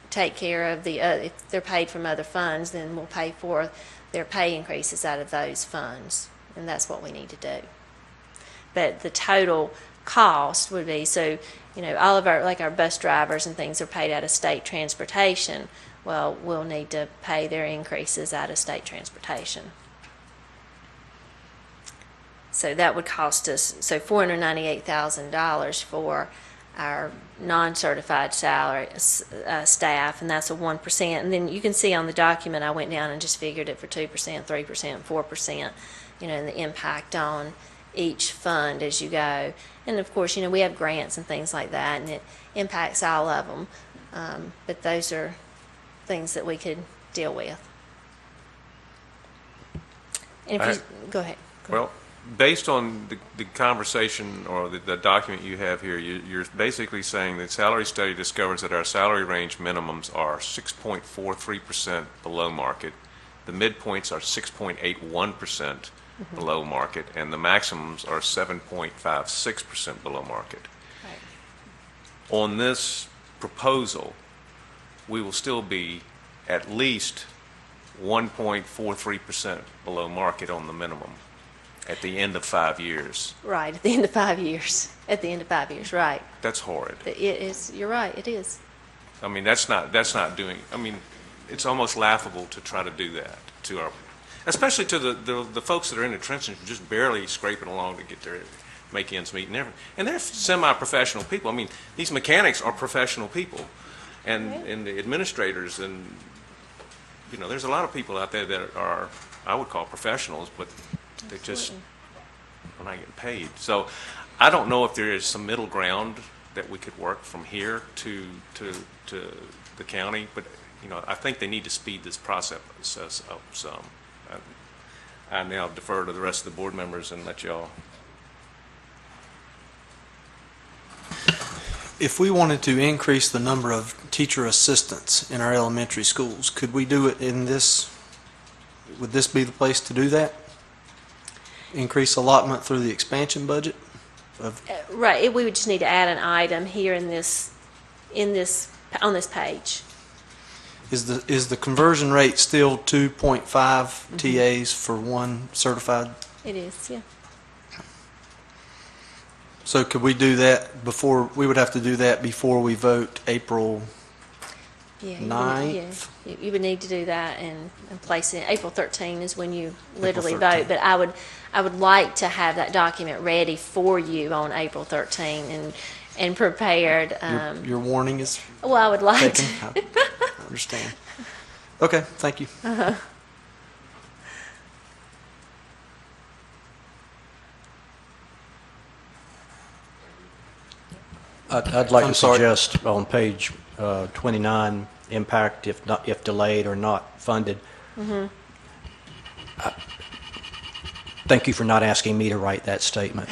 take care of if they're paid from other funds, then we'll pay for their pay increases out of those funds, and that's what we need to do. But the total cost would be, so all of our bus drivers and things are paid out of state transportation. Well, we'll need to pay their increases out of state transportation. So that would cost us $498,000 for our non-certified salary staff, and that's a 1%. And then you can see on the document I went down and just figured it for 2%, 3%, 4%, and the impact on each fund as you go. And of course, we have grants and things like that, and it impacts all of them. But those are things that we could deal with. And if go ahead. Well, based on the conversation or the document you have here, you're basically saying that salary study discovers that our salary range minimums are 6.43% below market. The midpoints are 6.81% below market, and the maximums are 7.56% below market. Right. On this proposal, we will still be at least 1.43% below market on the minimum at the end of 5 years. Right, at the end of 5 years. At the end of 5 years, right. That's horrid. It is. You're right. It is. I mean, that's not doing. I mean, it's almost laughable to try to do that to our, especially to the folks that are in the trenches, just barely scraping along to get their make ends meet, and they're semi-professional people. I mean, these mechanics are professional people, and the administrators, and there's a lot of people out there that are, I would call professionals, but they just are not getting paid. So I don't know if there is some middle ground that we could work from here to the county, but I think they need to speed this process up some. I now defer to the rest of the board members and let y'all. If we wanted to increase the number of teacher assistants in our elementary schools, could we do it in this? Would this be the place to do that? Increase allotment through the expansion budget? Right. We would just need to add an item here on this page. Is the conversion rate still 2.5 TAs for one certified? It is, yeah. So could we do that before, we would have to do that before we vote April Yeah, 9th. you would need to do that and place it. April 13 is when you literally 13. vote. But I would like to have that document ready for you on April 13 and prepared. Your warning is Well, I would like taken. to. I understand. Okay, thank you. I'd like I'm to sorry. suggest on page 29, impact if delayed or not funded. Thank you for not asking me to write that statement,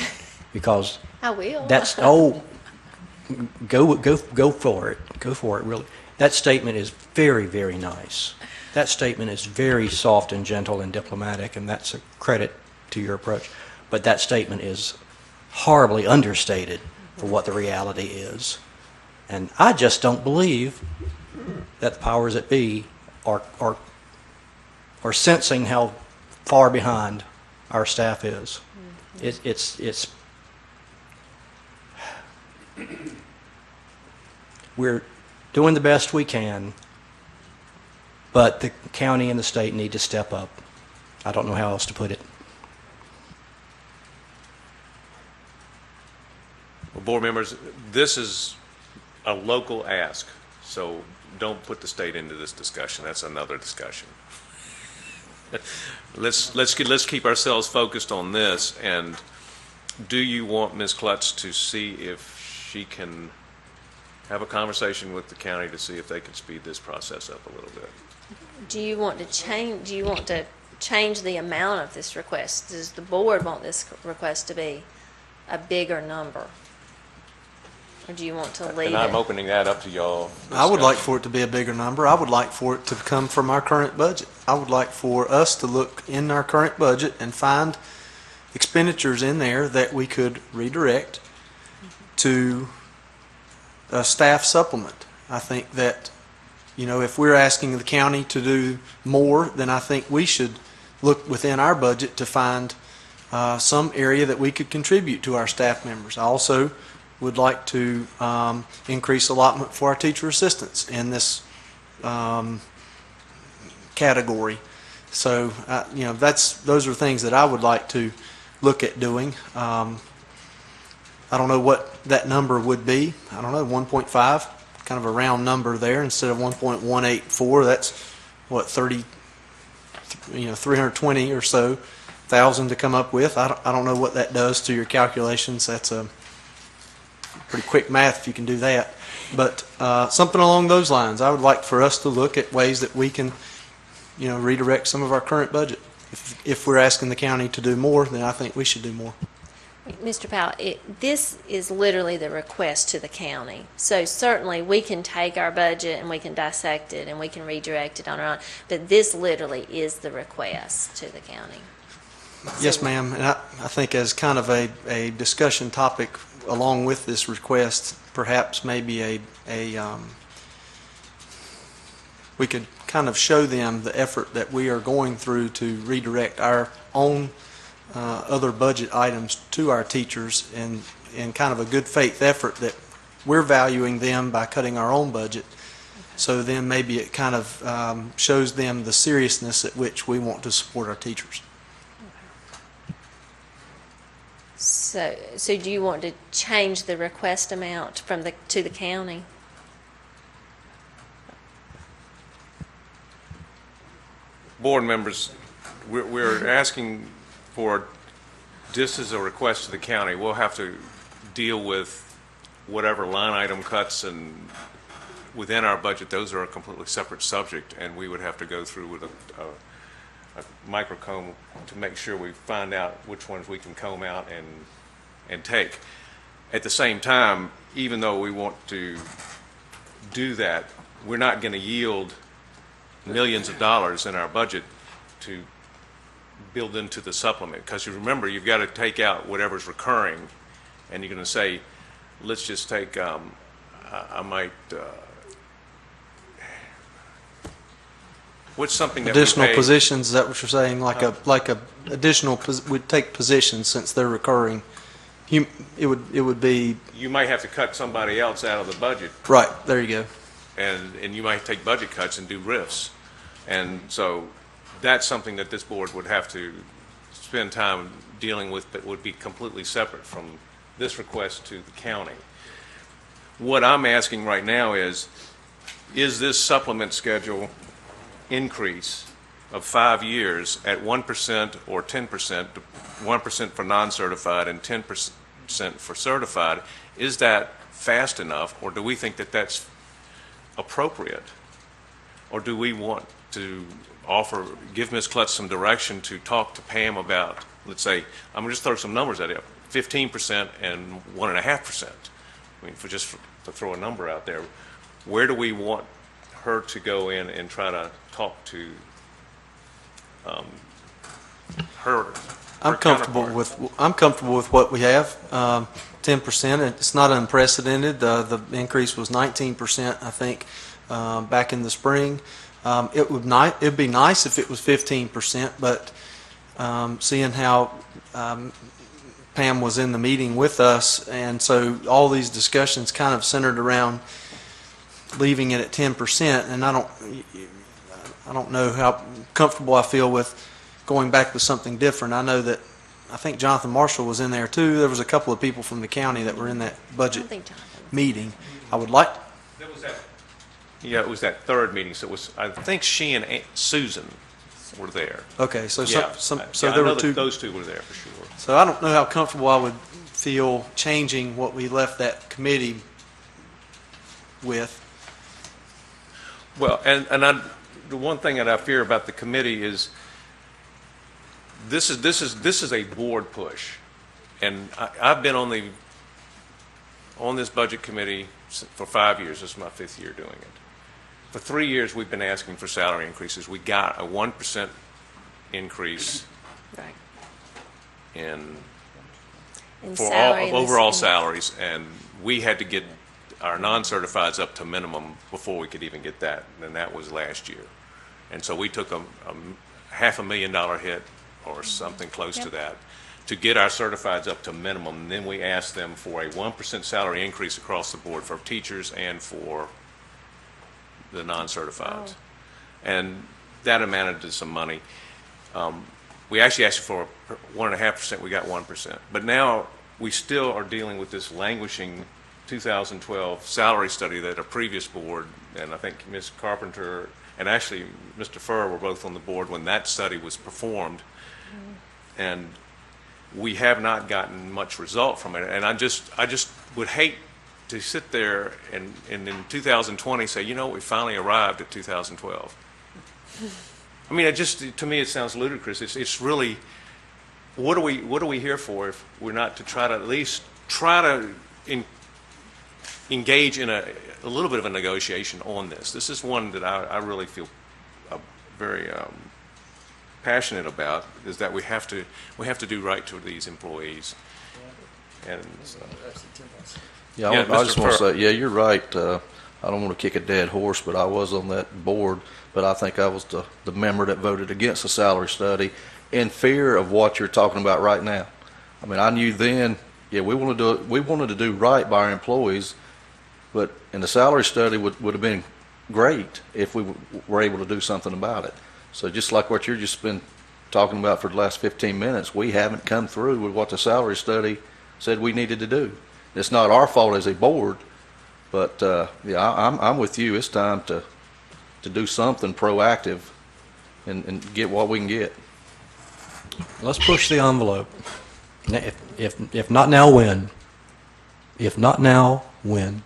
because I will. that's, go for it, really. That statement is very, very nice. That statement is very soft and gentle and diplomatic, and that's a credit to your approach. But that statement is horribly understated for what the reality is. And I just don't believe that the powers that be are sensing how far behind our staff is. It's we're doing the best we can, but the county and the state need to step up. I don't know how else to put it. Well, board members, this is a local ask, so don't put the state into this discussion. That's another discussion. Let's keep ourselves focused on this. And do you want Ms. Kluttz to see if she can have a conversation with the county to see if they can speed this process up a little bit? Do you want to change the amount of this request? Does the board want this request to be a bigger number? Or do you want to leave And I'm it? opening that up to y'all. I would like for it to be a bigger number. I would like for it to come from our current budget. I would like for us to look in our current budget and find expenditures in there that we could redirect to a staff supplement. I think that, if we're asking the county to do more, then I think we should look within our budget to find some area that we could contribute to our staff members. I also would like to increase allotment for our teacher assistants in this category. So, those are things that I would like to look at doing. I don't know what that number would be. I don't know, 1.5, kind of a round number there instead of 1.184. That's what, 320 or so thousand to come up with. I don't know what that does to your calculations. That's a pretty quick math if you can do that. But something along those lines. I would like for us to look at ways that we can, redirect some of our current budget. If we're asking the county to do more, then I think we should do more. Mr. Powell, this is literally the request to the county. So certainly we can take our budget and we can dissect it and we can redirect it on our own. But this literally is the request to the county. Yes, ma'am. And I think as kind of a discussion topic along with this request, perhaps maybe we could kind of show them the effort that we are going through to redirect our own other budget items to our teachers in kind of a good faith effort that we're valuing them by cutting our own budget. So then maybe it kind of shows them the seriousness at which we want to support our teachers. So do you want to change the request amount to the county? Board members, we're asking for, this is a request to the county. We'll have to deal with whatever line item cuts and within our budget, those are a completely separate subject, and we would have to go through with a microcomb to make sure we find out which ones we can comb out and take. At the same time, even though we want to do that, we're not going to yield millions of dollars in our budget to build into the supplement, because you remember, you've got to take out whatever's recurring, and you're going to say, let's just take, I might, what's something that Additional we pay? positions, is that what you're saying? Like a additional, we'd take positions since they're recurring. It would be, You might have to cut somebody else out of the budget. right, there you go. and you might take budget cuts and do rifts. And so that's something that this board would have to spend time dealing with, but would be completely separate from this request to the county. What I'm asking right now is this supplement schedule increase of 5 years at 1% or 10%, 1% for non-certified and 10% for certified, is that fast enough, or do we think that that's appropriate? Or do we want to give Ms. Kluttz some direction to talk to Pam about, let's say, I'm going to just throw some numbers at it, 15% and 1.5%. I mean, to throw a number out there, where do we want her to go in and try to talk to her? I'm comfortable with what we have. 10%. It's not unprecedented. The increase was 19%, I think, back in the spring. It'd be nice if it was 15%, but seeing how Pam was in the meeting with us, and so all these discussions kind of centered around leaving it at 10%, and I don't know how comfortable I feel with going back to something different. I think Jonathan Marshall was in there too. There was a couple of people from the county that were in that budget meeting. I would like. There was that. Yeah, it was that third meeting. So it was. I think she and Susan were there. Okay, so Yeah. so I there know were that two. those two were there for sure. So I don't know how comfortable I would feel changing what we left that committee with. Well, the one thing that I fear about the committee is this is a board push, and I've been on this budget committee for 5 years. This is my 5th year doing it. For 3 years, we've been asking for salary increases. We got a 1% increase In for salary all, overall salaries, and we had to get our non-certifieds up to minimum before we could even get that, and that was last year. And so we took a $500,000 hit or something close to that to get our certifieds up to minimum. And then we asked them for a 1% salary increase across the board for teachers and for the non-certifieds. And that amounted to some money. We actually asked for 1.5%, we got 1%. But now we still are dealing with this languishing 2012 salary study that a previous board, and I think Ms. Carpenter and actually Mr. Furr were both on the board when that study was performed. And we have not gotten much result from it. And I just would hate to sit there and in 2020 say, we finally arrived at 2012. I mean, to me, it sounds ludicrous. It's really, what are we here for if we're not to try to at least engage in a little bit of a negotiation on this? This is one that I really feel very passionate about, is that we have to do right to these employees. And so, Yeah, I just want to say, yeah, you're right. I don't want to kick a dead horse, but I was on that board, but I think I was the member that voted against the salary study in fear of what you're talking about right now. I mean, I knew then, we wanted to do right by our employees, and the salary study would have been great if we were able to do something about it. So just like what you've just been talking about for the last 15 minutes, we haven't come through with what the salary study said we needed to do. It's not our fault as a board, but I'm with you. It's time to do something proactive and get what we can get. Let's push the envelope. If not now, when? If not now, when?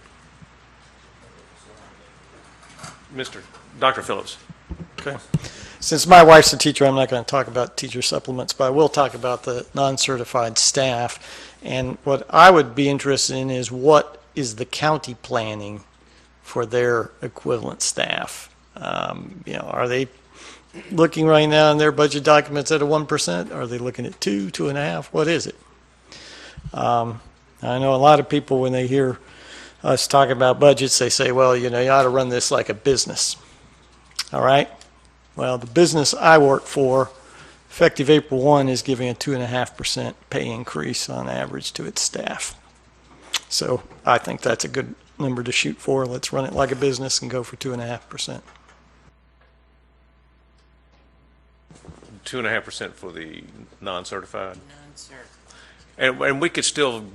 Dr. Phillips. Okay. Since my wife's a teacher, I'm not going to talk about teacher supplements, but I will talk about the non-certified staff. And what I would be interested in is, what is the county planning for their equivalent staff? Are they looking right now in their budget documents at a 1%? Are they looking at 2.5? What is it? I know a lot of people, when they hear us talk about budgets, they say, well, you ought to run this like a business. All right? Well, the business I work for, effective April 1, is giving a 2.5% pay increase on average to its staff. So I think that's a good number to shoot for. Let's run it like a business and go for 2.5%. 2.5% for the non-certified? Non-certified. And we could still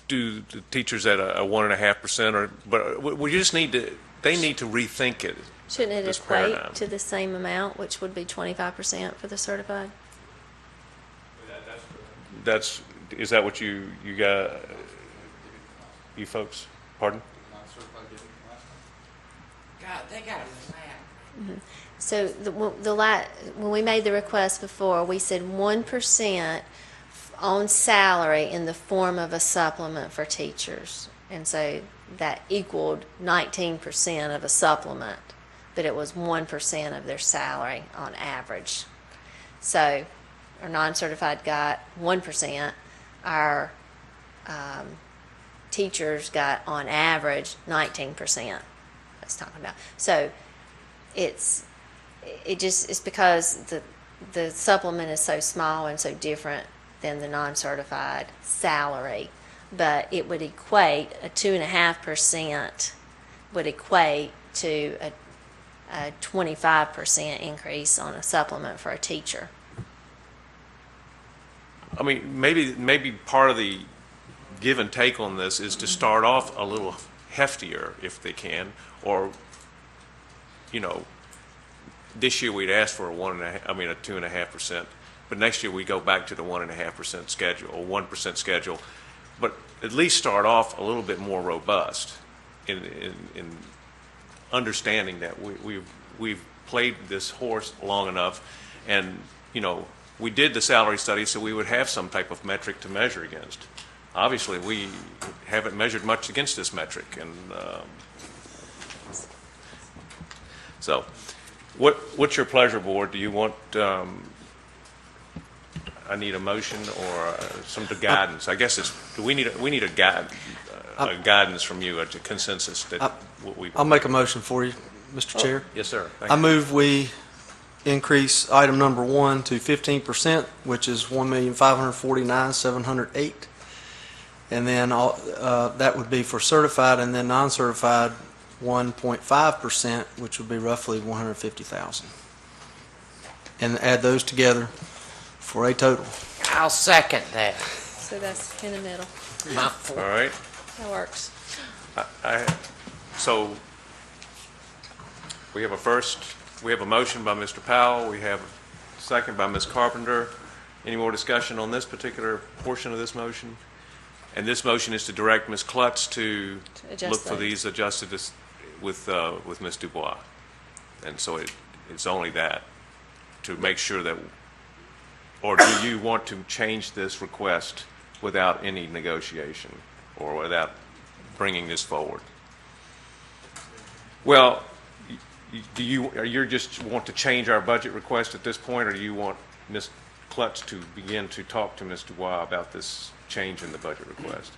do the teachers at a 1.5%, but we just need to, they need to rethink it. Shouldn't it this equate paradigm. to the same amount, which would be 25% for the certified? Is that what you got, you folks, pardon? God, they got a flat. So when we made the request before, we said 1% on salary in the form of a supplement for teachers. And so that equaled 19% of a supplement, but it was 1% of their salary on average. So our non-certified got 1%, our teachers got on average 19%. That's talking about. So it's because the supplement is so small and so different than the non-certified salary, but it would equate, a 2.5% would equate to a 25% increase on a supplement for a teacher. I mean, maybe part of the give and take on this is to start off a little heftier if they can, or, you know, this year we'd ask for a 2.5%, but next year we go back to the 1.5% schedule or 1% schedule, but at least start off a little bit more robust in understanding that we've played this horse long enough, and you know, we did the salary study so we would have some type of metric to measure against. Obviously, we haven't measured much against this metric, and so. What's your pleasure, board? Do you want? I need a motion or some guidance. I guess we need a guidance from you, a consensus that what we. I'll make a motion for you, Mr. Chair. Yes, sir. Thank I you. move we increase item number 1 to 15%, which is $1,549,708, and then that would be for certified, and then non-certified 1.5%, which would be roughly $150,000, and add those together for a total. I'll second that. So that's in the middle. My fault. All right. That works. So we have a motion by Mr. Powell. We have a second by Ms. Carpenter. Any more discussion on this particular portion of this motion? And this motion is to direct Ms. Kluttz to look for these adjusted with Ms. Dubois. And so it's only that, to make sure that, or do you want to change this request without any negotiation or without bringing this forward? Well, do you just want to change our budget request at this point, or do you want Ms. Kluttz to begin to talk to Ms. Dubois about this change in the budget request?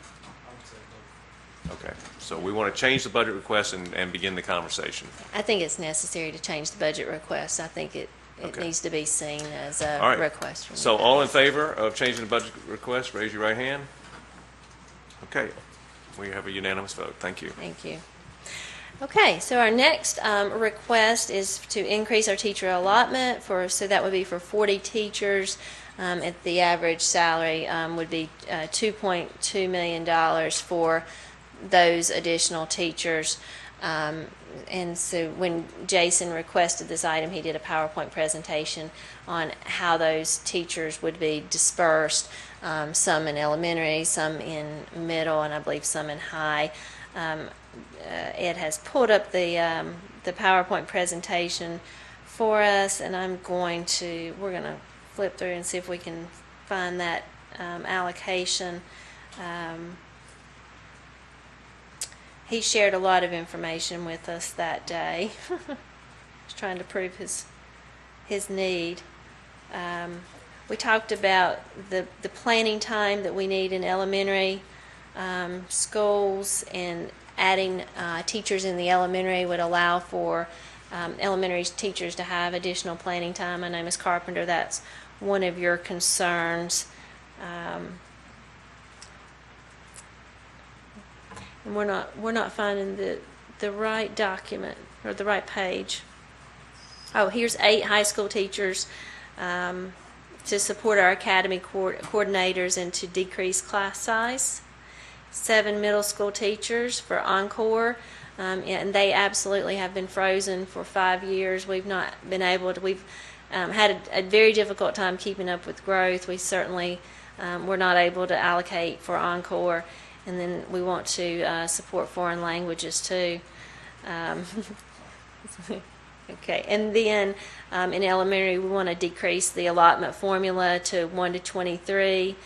Okay, so we want to change the budget request and begin the conversation. I think it's necessary to change the budget request. I think it Okay. needs to be seen as a All right. request from So you all in guys. favor of changing the budget request, raise your right hand. Okay, we have a unanimous vote. Thank you. Thank you. Okay, so our next request is to increase our teacher allotment so that would be for 40 teachers. At the average salary would be $2.2 million for those additional teachers. And so when Jason requested this item, he did a PowerPoint presentation on how those teachers would be dispersed, some in elementary, some in middle, and I believe some in high. Ed has pulled up the PowerPoint presentation for us, and we're going to flip through and see if we can find that allocation. He shared a lot of information with us that day. He's trying to prove his need. We talked about the planning time that we need in elementary schools, and adding teachers in the elementary would allow for elementary teachers to have additional planning time. I know, Ms. Carpenter, that's one of your concerns. And we're not finding the right document or the right page. Oh, here's 8 high school teachers to support our academy coordinators and to decrease class size. 7 middle school teachers for Encore, and they absolutely have been frozen for 5 years. We've not been able to. We've had a very difficult time keeping up with growth. We certainly were not able to allocate for Encore, and then we want to support foreign languages too. Okay, and then in elementary, we want to decrease the allotment formula to 1 to 23,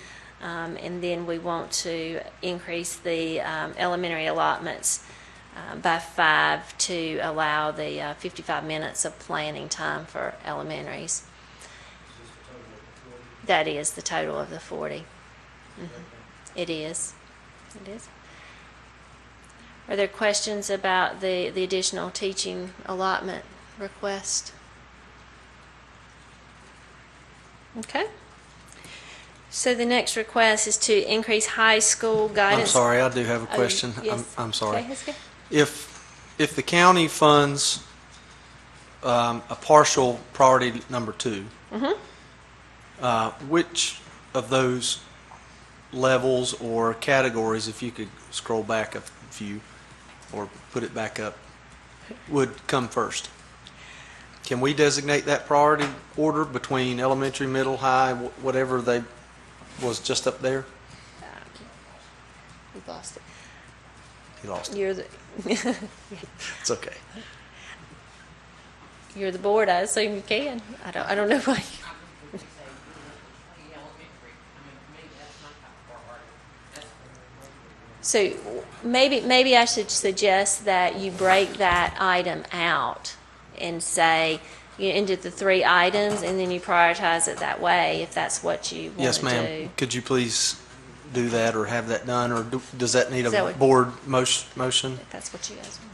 and then we want to increase the elementary allotments by 5 to allow the 55 minutes of planning time for elementaries. That is the total of the 40. It is. It is. Are there questions about the additional teaching allotment request? Okay. So the next request is to increase high school guidance. I'm sorry, I do have a question. Yes. I'm sorry. Okay, that's good. If the county funds a partial priority number 2, which of those levels or categories, if you could scroll back a few or put it back up, would come first? Can we designate that priority order between elementary, middle, high, whatever they was just up there? We've lost it. He lost it. You're the It's okay. you're the board. I assume you can. I don't know why. So maybe I should suggest that you break that item out and say into the 3 items, and then you prioritize it that way if that's what you want Yes, to ma'am. do. Could you please do that or have that done, or does that need Is that a what- board motion? If that's what you guys want.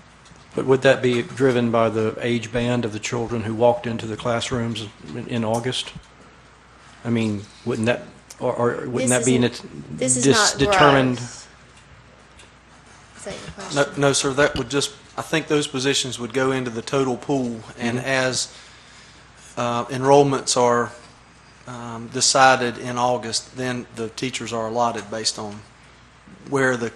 But would that be driven by the age band of the children who walked into the classrooms in August? I mean, wouldn't that, or wouldn't that be This is not determined? growth. Is that your No, question? no, sir, that would just, I think those positions would go into the total pool, and as enrollments are decided in August, then the teachers are allotted based on where the